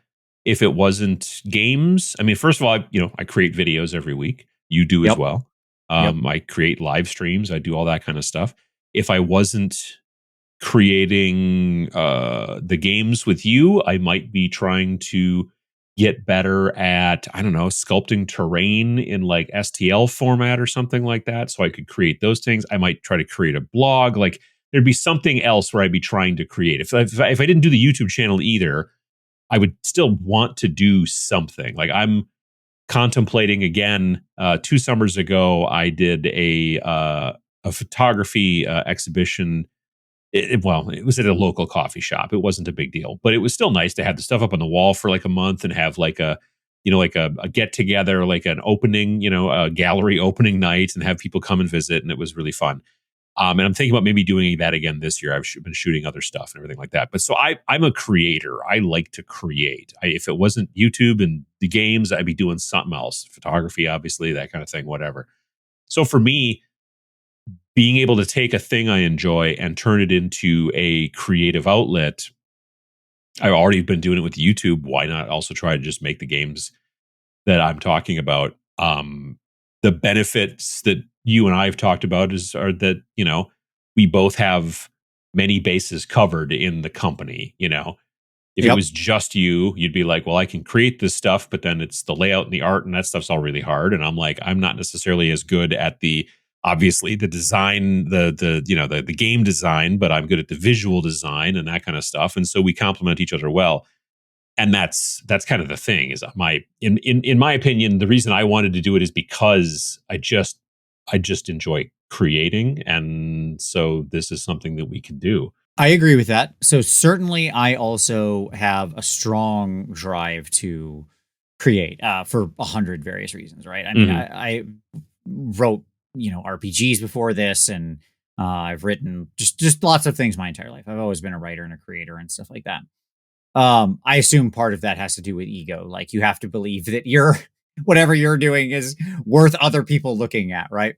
If it wasn't games, I mean, first of all, I create videos every week. You do as
Yep.
well.
Yep.
I create live streams. I do all that kind of stuff. If I wasn't creating the games with you, I might be trying to get better at, I don't know, sculpting terrain in like STL format or something like that, so I could create those things. I might try to create a blog. Like there'd be something else where I'd be trying to create. If I didn't do the YouTube channel either, I would still want to do something. Like I'm contemplating again. 2 summers ago, I did a photography exhibition. It was at a local coffee shop. It wasn't a big deal, but it was still nice to have the stuff up on the wall for like a month and have like a get together, like an opening, a gallery opening night, and have people come and visit. And it was really fun. And I'm thinking about maybe doing that again this year. I've been shooting other stuff and everything like that. But so I'm a creator. I like to create. If it wasn't YouTube and the games, I'd be doing something else. Photography, obviously, that kind of thing, whatever. So for me, being able to take a thing I enjoy and turn it into a creative outlet, I've already been doing it with YouTube. Why not also try to just make the games that I'm talking about? The benefits that you and I have talked about are that, we both have many bases covered in the company. If it was just you, you'd be like, well, I can create this stuff, but then it's the layout and the art and that stuff's all really hard. And I'm like, I'm not necessarily as good at obviously the design, the game design, but I'm good at the visual design and that kind of stuff. And so we complement each other well. And that's kind of the thing is in my opinion, the reason I wanted to do it is because I just enjoy creating. And so this is something that we can do.
I agree with that. So certainly I also have a strong drive to create for 100 various reasons, right? I mean, I wrote, RPGs before this, and I've written just lots of things my entire life. I've always been a writer and a creator and stuff like that. I assume part of that has to do with ego. Like you have to believe that whatever you're doing is worth other people looking at, right?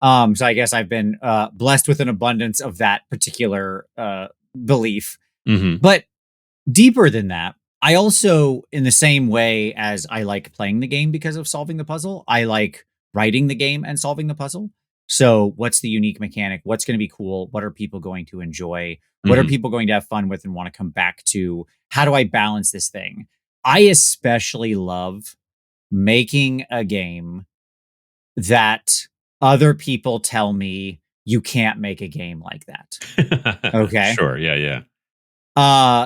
So I guess I've been blessed with an abundance of that particular belief. But deeper than that, I also, in the same way as I like playing the game because of solving the puzzle, I like writing the game and solving the puzzle. So what's the unique mechanic? What's going to be cool? What are people going to enjoy? What are people going to have fun with and want to come back to? How do I balance this thing? I especially love making a game that other people tell me you can't make a game like that. Okay.
Sure. Yeah.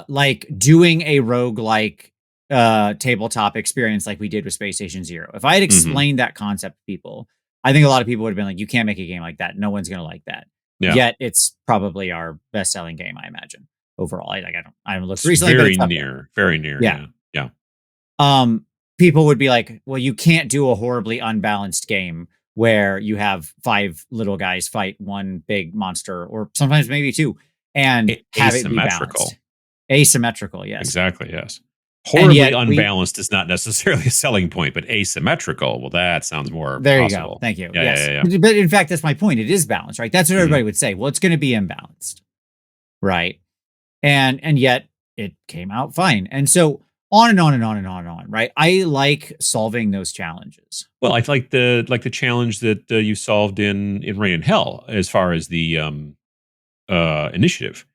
Like doing a roguelike tabletop experience like we did with Space Station Zero. If I had explained that concept to people, I think a lot of people would have been like, you can't make a game like that. No one's going to like that.
Yeah.
Yet it's probably our best selling game, I imagine, overall. I haven't looked
It's
recently,
very
but
near, very near.
Yeah.
Yeah.
People would be like, well, you can't do a horribly unbalanced game where you have 5 little guys fight one big monster, or sometimes maybe 2, and have it be balanced. Asymmetrical, yes.
Exactly, yes. Horribly unbalanced is not necessarily a selling point, but asymmetrical, well, that sounds more
there
possible.
You go. Thank you.
Yeah,
yes.
Yeah.
But in fact, that's my point. It is balanced, right? That's what everybody would say. Well, it's going to be imbalanced, right? And yet it came out fine. And so on and on and on and on and on, right? I like solving those challenges.
Well, I like the challenge that you solved in Rain and Hell as far as the initiative.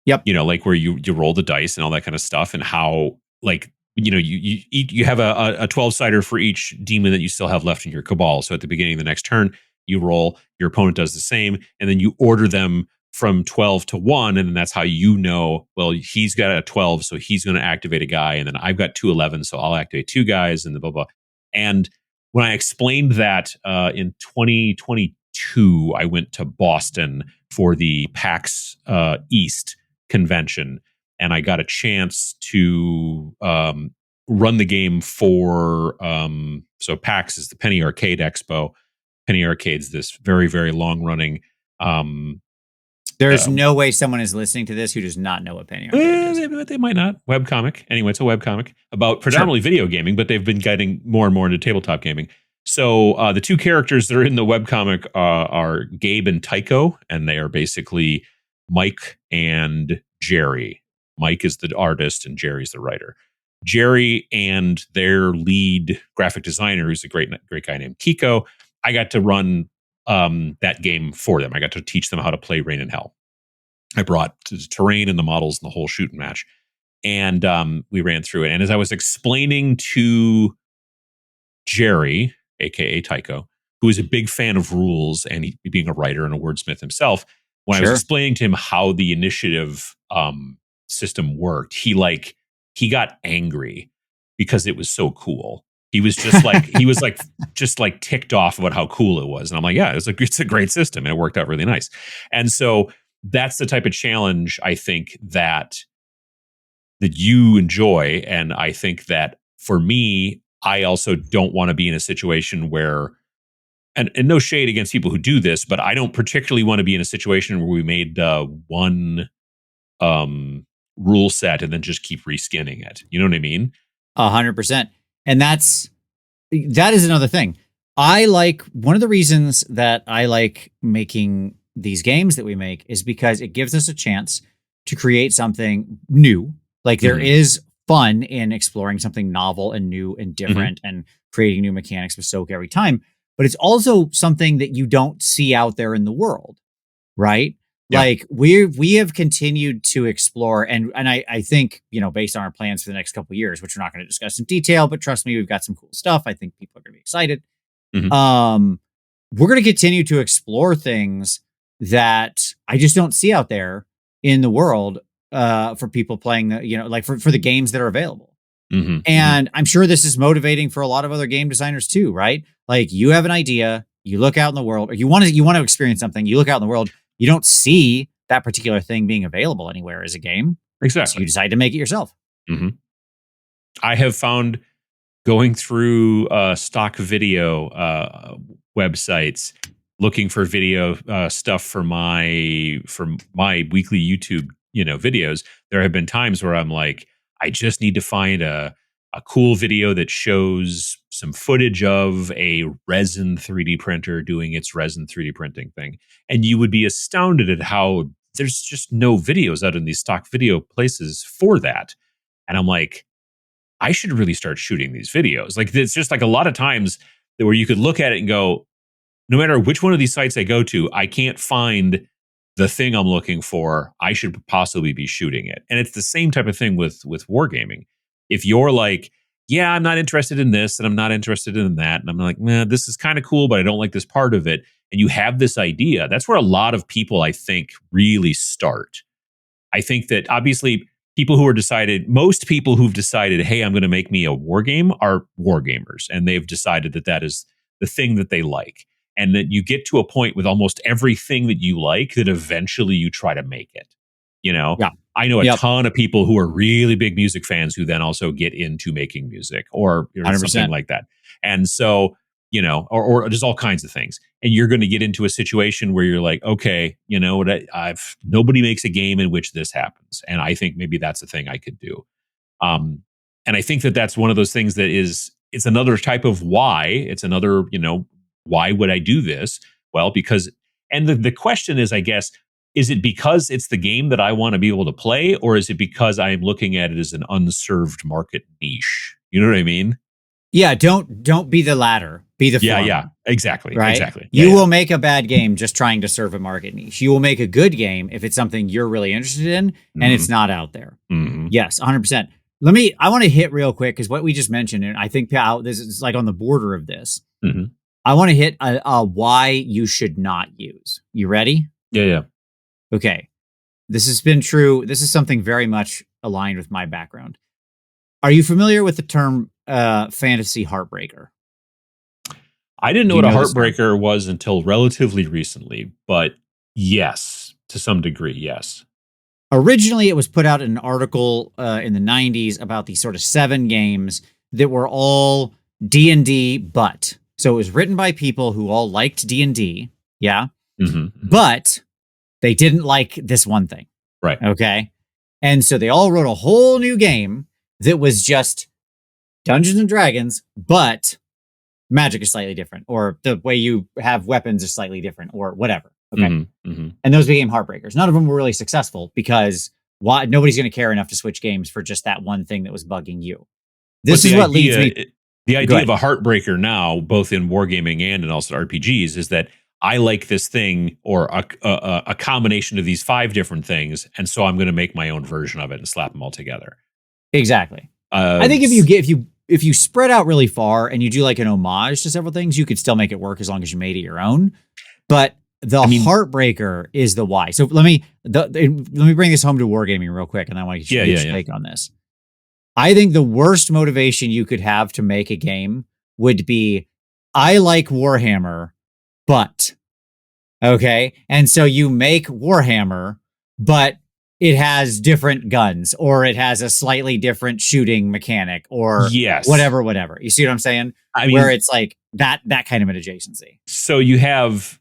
Yep.
You know, like where you roll the dice and all that kind of stuff, and how, like, you know, you have a 12-sider for each demon that you still have left in your cabal. So at the beginning of the next turn, you roll, your opponent does the same, and then you order them from 12 to 1, and then that's how you know, well, he's got a 12, so he's going to activate a guy, and then I've got 2 11s, so I'll activate 2 guys, and the blah, blah. And when I explained that in 2022, I went to Boston for the PAX East convention, and I got a chance to run the game for, so PAX is the Penny Arcade Expo. Penny Arcade's this very, very long-running
there's no way someone is listening to this who does not know what Penny Arcade is.
They might not. Webcomic. Anyway, it's a webcomic about predominantly video gaming, but they've been getting more and more into tabletop gaming. So the 2 characters that are in the webcomic are Gabe and Tycho, and they are basically Mike and Jerry. Mike is the artist and Jerry's the writer. Jerry and their lead graphic designer, who's a great guy named Kiko, I got to run that game for them. I got to teach them how to play Rain and Hell. I brought the terrain and the models and the whole shoot and match. And we ran through it. And as I was explaining to Jerry, aka Tycho, who is a big fan of rules and he being a writer and a wordsmith himself, when I was explaining to him how the initiative system worked, he got angry because it was so cool. He was just like, just ticked off about how cool it was. And I'm like, yeah, it's a great system and it worked out really nice. And so that's the type of challenge I think that you enjoy. And I think that for me, I also don't want to be in a situation where, and no shade against people who do this, but I don't particularly want to be in a situation where we made one rule set and then just keep reskinning it. You know what I mean?
100%. And that is another thing. One of the reasons that I like making these games that we make is because it gives us a chance to create something new. Like there is fun in exploring something novel and new and different and creating new mechanics with Soak every time. But it's also something that you don't see out there in the world, right? Yeah. Like we have continued to explore, and I think, you know, based on our plans for the next couple of years, which we're not going to discuss in detail, but trust me, we've got some cool stuff. I think people are going to be excited. We're going to continue to explore things that I just don't see out there in the world for people playing for the games that are available. And I'm sure this is motivating for a lot of other game designers too, right? Like you have an idea, you look out in the world, or you want to experience something, you look out in the world, you don't see that particular thing being available anywhere as a game.
Exactly.
So you decide to make it yourself.
I have found going through stock video websites, looking for video stuff for my weekly YouTube, videos. There have been times where I'm like, I just need to find a cool video that shows some footage of a resin 3D printer doing its resin 3D printing thing. And you would be astounded at how there's just no videos out in these stock video places for that. And I'm like, I should really start shooting these videos. Like, it's just like a lot of times where you could look at it and go, no matter which one of these sites I go to, I can't find the thing I'm looking for. I should possibly be shooting it. And it's the same type of thing with wargaming. If you're like, yeah, I'm not interested in this and I'm not interested in that, and I'm like, man, this is kind of cool, but I don't like this part of it, and you have this idea, that's where a lot of people, I think, really start. I think that obviously most people who've decided, hey, I'm going to make me a war game are war gamers. And they've decided that is the thing that they like. And that you get to a point with almost everything that you like that eventually you try to make it.
Yeah.
I know a ton of people who are really big music fans who then also get into making music or something like that. And so, or there's all kinds of things. And you're going to get into a situation where you're like, okay, nobody makes a game in which this happens. And I think maybe that's a thing I could do. And I think that's one of those things that it's another type of why. It's another, why would I do this? Well, because, and the question is, I guess, is it because it's the game that I want to be able to play, or is it because I'm looking at it as an unserved market niche? You know what I mean?
Yeah, don't be the latter. Be the former.
Yeah, exactly.
Right?
Exactly.
You will make a bad game just trying to serve a market niche. You will make a good game if it's something you're really interested in and it's not out there.
Mm-hmm.
Yes, 100%. I want to hit real quick because what we just mentioned, and I think this is like on the border of this.
Mm-hmm.
I want to hit a why you should not use. You ready?
Yeah.
Okay. This has been true. This is something very much aligned with my background. Are you familiar with the term fantasy heartbreaker?
I didn't know what a heartbreaker was until relatively recently, but yes, to some degree, yes.
Originally, it was put out in an article in the 90s about these sort of 7 games that were all D&D, but. So it was written by people who all liked D&D, yeah?
Mm-hmm.
But they didn't like this one thing.
Right.
Okay? And so they all wrote a whole new game that was just Dungeons and Dragons, but magic is slightly different, or the way you have weapons is slightly different, or whatever. Okay.
Mm-hmm.
And those became heartbreakers. None of them were really successful because nobody's going to care enough to switch games for just that one thing that was bugging you. This is what leads me.
The idea of a heartbreaker now, both in wargaming and in also RPGs, is that I like this thing or a combination of these 5 different things, and so I'm going to make my own version of it and slap them all together.
Exactly. I think if you spread out really far and you do like an homage to several things, you could still make it work as long as you made it your own. But heartbreaker is the why. So let me bring this home to wargaming real quick, and I want to get your take on this. I think the worst motivation you could have to make a game would be, I like Warhammer, but okay. And so you make Warhammer, but it has different guns, or it has a slightly different shooting mechanic, or whatever. You see what I'm saying? Where it's like that kind of an adjacency.
So you have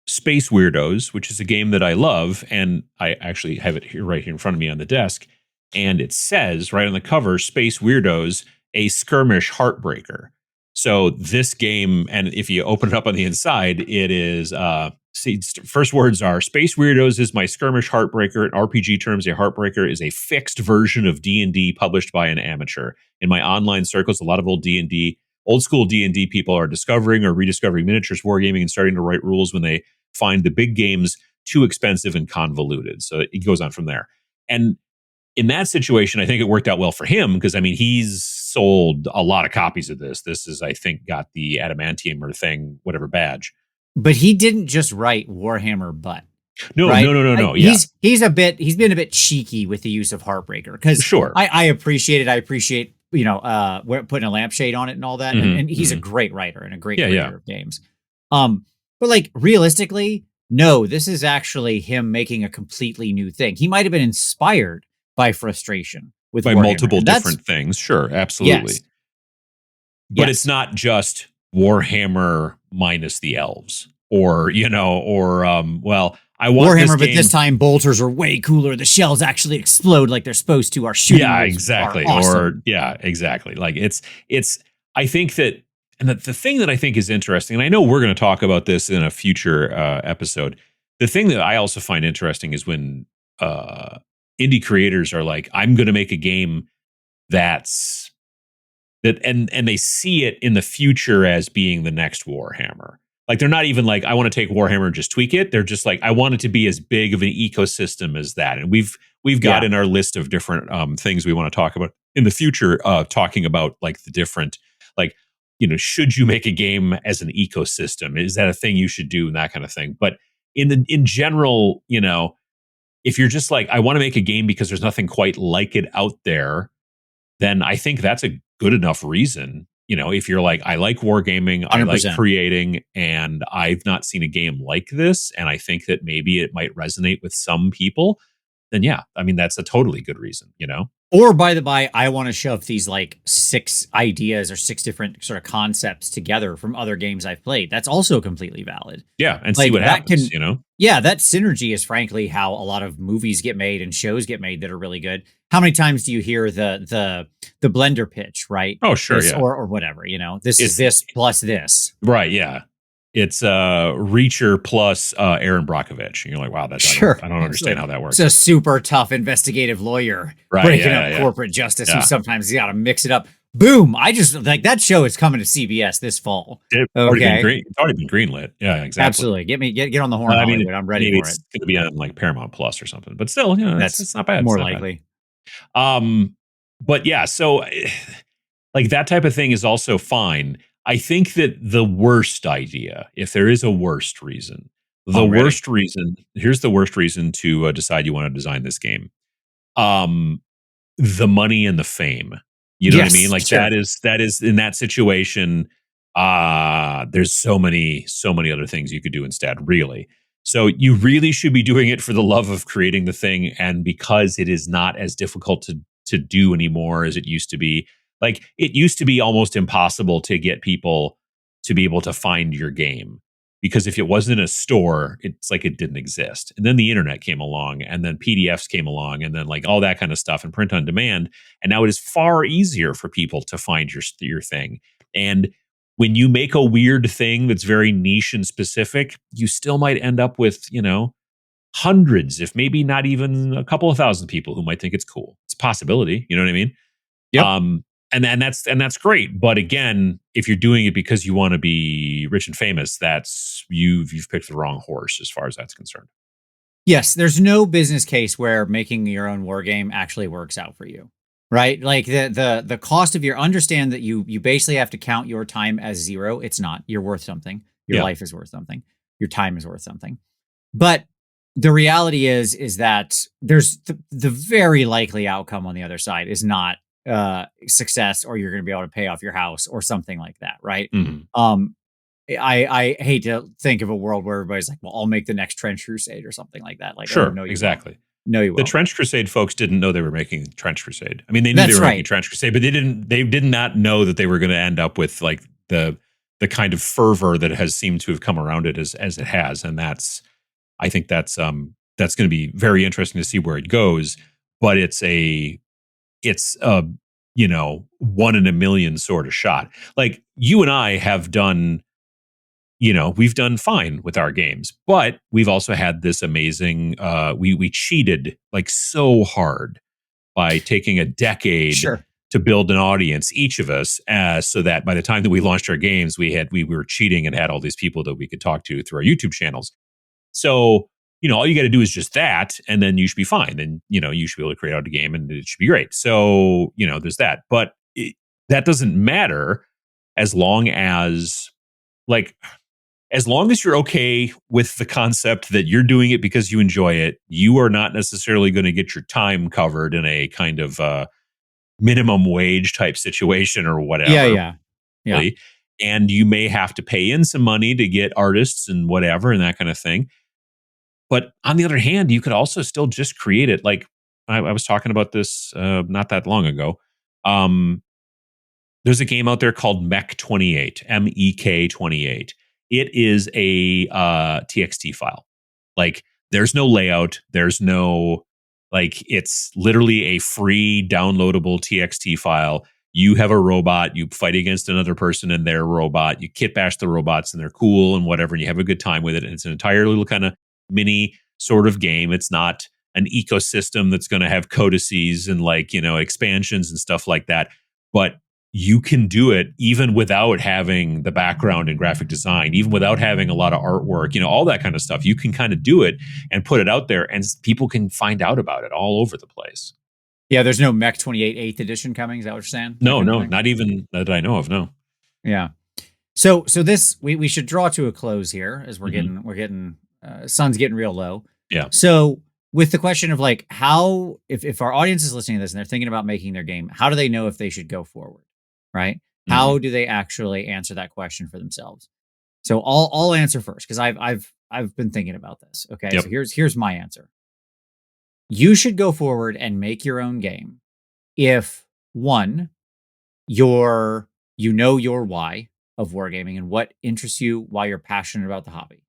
Space Weirdos, which is a game that I love, and I actually have it right here in front of me on the desk. And it says right on the cover, Space Weirdos, a skirmish heartbreaker. So this game, and if you open it up on the inside, it is, first words are, Space Weirdos is my skirmish heartbreaker. In RPG terms, a heartbreaker is a fixed version of D&D published by an amateur. In my online circles, a lot of old school D&D people are discovering or rediscovering miniatures wargaming and starting to write rules when they find the big games too expensive and convoluted. So it goes on from there. And in that situation, I think it worked out well for him because, he's sold a lot of copies of this. This is, I think, got the adamantium or thing, whatever badge.
But he didn't just write Warhammer, but.
No.
He's been a bit cheeky with the use of heartbreaker because I appreciate it. I appreciate, putting a lampshade on it and all that. Mm-hmm, and he's a great writer and a great creator of games. But realistically, no, this is actually him making a completely new thing. He might have been inspired by frustration with Warhammer.
Multiple different things. Sure, absolutely.
Yes.
But it's not just Warhammer minus the elves, or I want
Warhammer, but this time bolters are way cooler. The shells actually explode like they're supposed to. Our shooting
exactly.
Are awesome.
Exactly. Like it's. I think that, and the thing that I think is interesting, and I know we're going to talk about this in a future episode. The thing that I also find interesting is when indie creators are like, I'm going to make a game and they see it in the future as being the next Warhammer. Like, they're not even like, I want to take Warhammer and just tweak it. They're just like, I want it to be as big of an ecosystem as that. And we've got in our list of different things we want to talk about in the future, talking about like the different, like, should you make a game as an ecosystem? Is that a thing you should do, and that kind of thing? But in general, if you're just like, I want to make a game because there's nothing quite like it out there, then I think that's a good enough reason. If you're like, I like wargaming, I like
100%.
creating, and I've not seen a game like this, and I think that maybe it might resonate with some people, then yeah, I mean, that's a totally good reason,
Or by the by, I want to shove these like 6 ideas or 6 different sort of concepts together from other games I've played. That's also completely valid.
Yeah, and
Like
see what
that
happens,
Yeah, that synergy is frankly how a lot of movies get made and shows get made that are really good. How many times do you hear the blender pitch, right?
Oh, sure,
This,
yeah.
or whatever, this is this plus this.
Right, yeah. It's Reacher plus Aaron Brockovich. And you're like, wow,
Sure.
I don't understand how that works.
It's a super tough investigative lawyer
Right,
breaking
yeah,
up
yeah.
corporate justice,
Yeah.
who sometimes you got to mix it up. Boom! I just like that show is coming to CBS this fall.
It's already been greenlit. Yeah, exactly.
Absolutely. Get on the horn, Hollywood. I'm ready for it.
It's going to be on like Paramount Plus or something, but still, it's not bad.
More
It's not
likely.
bad. But yeah, so like that type of thing is also fine. I think that the worst idea, if there is a worst reason, here's the worst reason to decide you want to design this game. The money and the fame. You know what I mean? Like
sure.
that is in that situation. There's so many other things you could do instead, really. So you really should be doing it for the love of creating the thing, and because it is not as difficult to do anymore as it used to be. Like it used to be almost impossible to get people to be able to find your game, because if it wasn't in a store, it's like it didn't exist. And then the internet came along, and then PDFs came along, and then like all that kind of stuff, and print on demand. And now it is far easier for people to find your thing. And when you make a weird thing that's very niche and specific, you still might end up with, hundreds, if maybe not even a couple of thousand people who might think it's cool. It's a possibility. You know what I mean?
Yep.
And that's great. But again, if you're doing it because you want to be rich and famous, that's you've picked the wrong horse as far as that's concerned.
Yes, there's no business case where making your own war game actually works out for you, right? Like the cost of understand that you basically have to count your time as 0. It's not. You're worth something. Your life is worth something. Your time is worth something. But the reality is that there's the very likely outcome on the other side is not success, or you're going to be able to pay off your house or something like that, right?
Mm-hmm.
I hate to think of a world where everybody's like, well, I'll make the next Trench Crusade or something like that. Like,
sure,
no, you
exactly.
Won't. No, you won't.
The Trench Crusade folks didn't know they were making Trench Crusade. I mean, they knew they were making Trench Crusade, but they did not know that they were going to end up with like the kind of fervor that has seemed to have come around it as it has. And I think that's going to be very interesting to see where it goes. But it's a 1 in a million sort of shot. Like you and I have done, we've done fine with our games, but we've also had this amazing, we cheated like so hard by taking a decade to build an audience, each of us, so that by the time that we launched our games, we were cheating and had all these people that we could talk to through our YouTube channels. So, all you got to do is just that, and then you should be fine. Then, you should be able to create out a game and it should be great. So, there's that. But that doesn't matter as long as you're okay with the concept that you're doing it because you enjoy it. You are not necessarily going to get your time covered in a kind of minimum wage type situation or whatever.
Yeah.
And you may have to pay in some money to get artists and whatever and that kind of thing. But on the other hand, you could also still just create it. Like I was talking about this not that long ago. There's a game out there called Mech 28, MEK 28. It is a TXT file. Like there's no layout. There's no it's literally a free downloadable TXT file. You have a robot, you fight against another person and their robot, you kit bash the robots and they're cool and whatever, and you have a good time with it. And it's an entire little kind of mini sort of game. It's not an ecosystem that's going to have codices and expansions and stuff like that. But you can do it even without having the background in graphic design, even without having a lot of artwork, all that kind of stuff. You can kind of do it and put it out there and people can find out about it all over the place.
Yeah, there's no Mech 28 8th edition coming. Is that what you're saying?
No, not even that I know of. No.
Yeah. So this we should draw to a close here as we're getting sun's getting real low.
Yeah.
So with the question of like, how, if our audience is listening to this and they're thinking about making their game, how do they know if they should go forward? Right? How do they actually answer that question for themselves? So I'll answer first because I've been thinking about this. Okay.
Yep.
So here's my answer. You should go forward and make your own game if one, you know your why of wargaming and what interests you, why you're passionate about the hobby.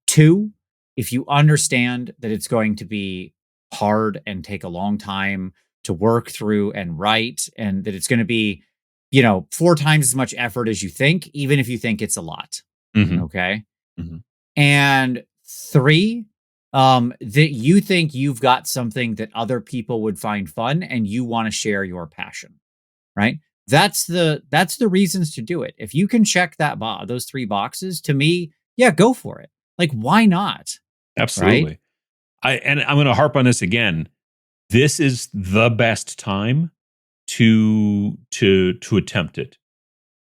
Two, if you understand that it's going to be hard and take a long time to work through and write, and that it's going to be, 4 times as much effort as you think, even if you think it's a lot. Okay. And 3, that you think you've got something that other people would find fun and you want to share your passion, right? That's the reasons to do it. If you can check those 3 boxes, to me, yeah, go for it. Like, why not?
Absolutely. Right? I'm going to harp on this again. This is the best time to attempt it,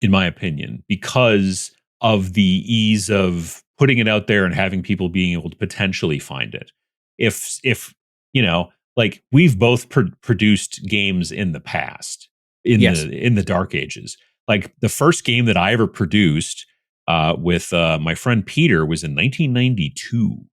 in my opinion, because of the ease of putting it out there and having people being able to potentially find it. If like we've both produced games in the past, in the dark ages. Like the first game that I ever produced with my friend Peter was in 1992.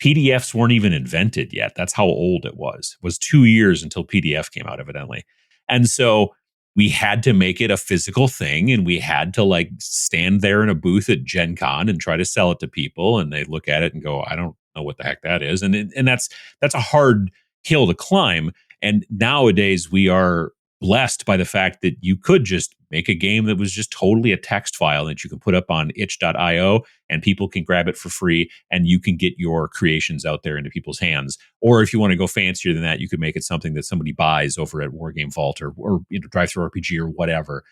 PDFs weren't even invented yet. That's how old it was. It was 2 years until PDF came out, evidently. And so we had to make it a physical thing, and we had to like stand there in a booth at Gen Con and try to sell it to people, and they look at it and go, I don't know what the heck that is. And that's a hard hill to climb. And nowadays we are blessed by the fact that you could just make a game that was just totally a text file that you can put up on itch.io and people can grab it for free and you can get your creations out there into people's hands. Or if you want to go fancier than that, you could make it something that somebody buys over at Wargame Vault or Drive-Thru RPG or whatever.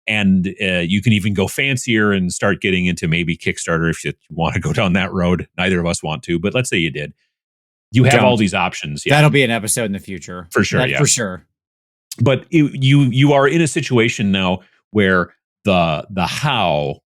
And you can even go fancier and start getting into maybe Kickstarter if you want to go down that road. Neither of us want to, but let's say you did. You have all these options. Yeah.
That'll be an episode in the future.
For sure.
For sure.
But you are in a situation now where the how,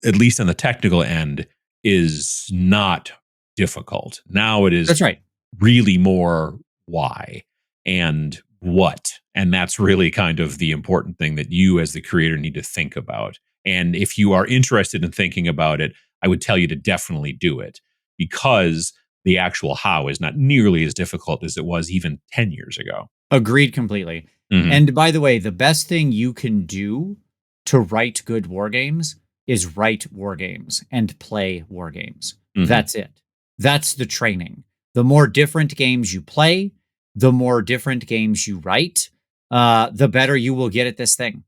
at least on the technical end, is not difficult. Now it is.
That's right.
Really more why and what. And that's really kind of the important thing that you as the creator need to think about. And if you are interested in thinking about it, I would tell you to definitely do it, because the actual how is not nearly as difficult as it was even 10 years ago.
Agreed completely. And by the way, the best thing you can do to write good war games is write war games and play war games. That's it. That's the training. The more different games you play, the more different games you write, the better you will get at this thing.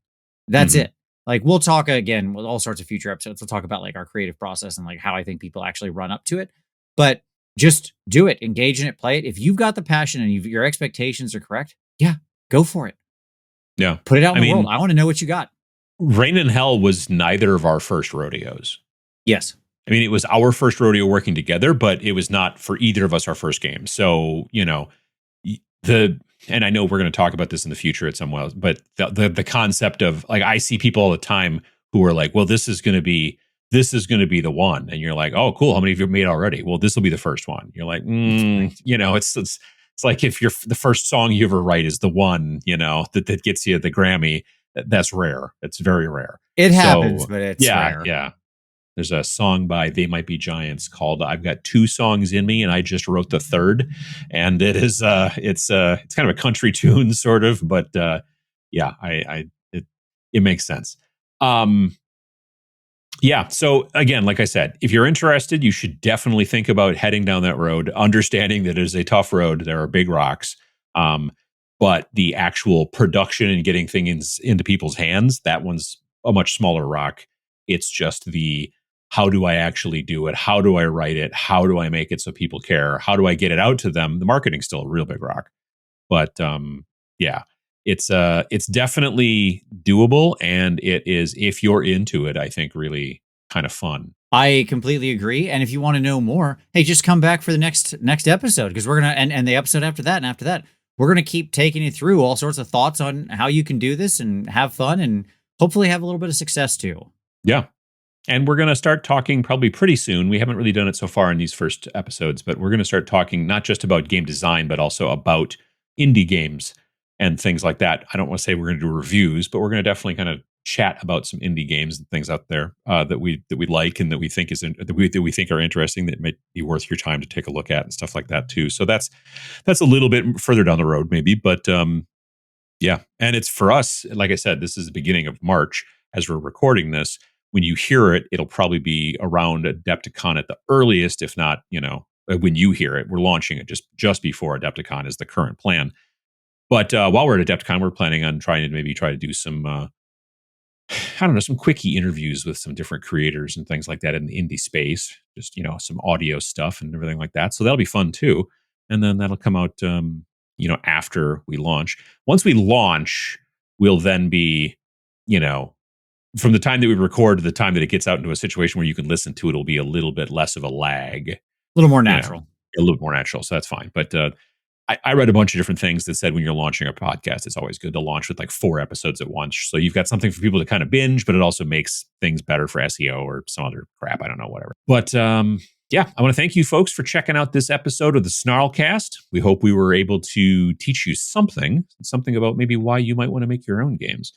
That's it. Like, we'll talk again with all sorts of future episodes. We'll talk about like our creative process and like how I think people actually run up to it. But just do it, engage in it, play it. If you've got the passion and your expectations are correct, yeah, go for it.
Yeah.
Put it out in the world. I want to know what you got.
Rain in Hell was neither of our first rodeos.
Yes.
I mean, it was our first rodeo working together, but it was not for either of us our first game. So, and I know we're going to talk about this in the future at some way, but the concept of like, I see people all the time who are like, well, this is going to be the one. And you're like, oh, cool. How many have you made already? Well, this will be the first one. You're like, it's like if the first song you ever write is the one, that gets you the Grammy. That's rare. It's very rare.
It happens, but it's rare.
Yeah. There's a song by They Might Be Giants called "I've Got 2 Songs in Me," and I just wrote the third. And it is it's kind of a country tune, sort of, but it makes sense. Yeah. So again, like I said, if you're interested, you should definitely think about heading down that road, understanding that it is a tough road. There are big rocks. But the actual production and getting things into people's hands, that one's a much smaller rock. It's just how do I actually do it? How do I write it? How do I make it so people care? How do I get it out to them? The marketing's still a real big rock. But it's definitely doable. And it is, if you're into it, I think really kind of fun.
I completely agree. And if you want to know more, hey, just come back for the next episode, because we're going to, and the episode after that, and after that, we're going to keep taking you through all sorts of thoughts on how you can do this and have fun and hopefully have a little bit of success too.
Yeah. And we're going to start talking probably pretty soon. We haven't really done it so far in these first episodes, but we're going to start talking not just about game design, but also about indie games and things like that. I don't want to say we're going to do reviews, but we're going to definitely kind of chat about some indie games and things out there that we like and that we think that we think are interesting, that might be worth your time to take a look at and stuff like that too. So that's a little bit further down the road, maybe, but yeah. And it's for us, like I said, this is the beginning of March as we're recording this. When you hear it, it'll probably be around Adepticon at the earliest, if not, when you hear it. We're launching it just before Adepticon is the current plan. But while we're at Adepticon, we're planning on trying to do some, some quickie interviews with some different creators and things like that in the indie space. Just, some audio stuff and everything like that. So that'll be fun too. And then that'll come out, after we launch. Once we launch, we'll then be, from the time that we record to the time that it gets out into a situation where you can listen to it, it'll be a little bit less of a lag. A
little more natural.
A little more natural. So that's fine. But I read a bunch of different things that said when you're launching a podcast, it's always good to launch with like 4 episodes at once. So you've got something for people to kind of binge, but it also makes things better for SEO or some other crap. I don't know, whatever. But yeah, I want to thank you folks for checking out this episode of the SNARLcast. We hope we were able to teach you something about maybe why you might want to make your own games.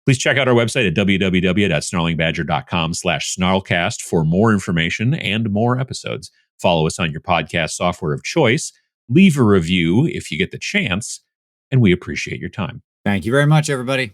Please check out our website at www.snarlingbadger.com/snarlcast for more information and more episodes. Follow us on your podcast software of choice. Leave a review if you get the chance, and we appreciate your time.
Thank you very much, everybody.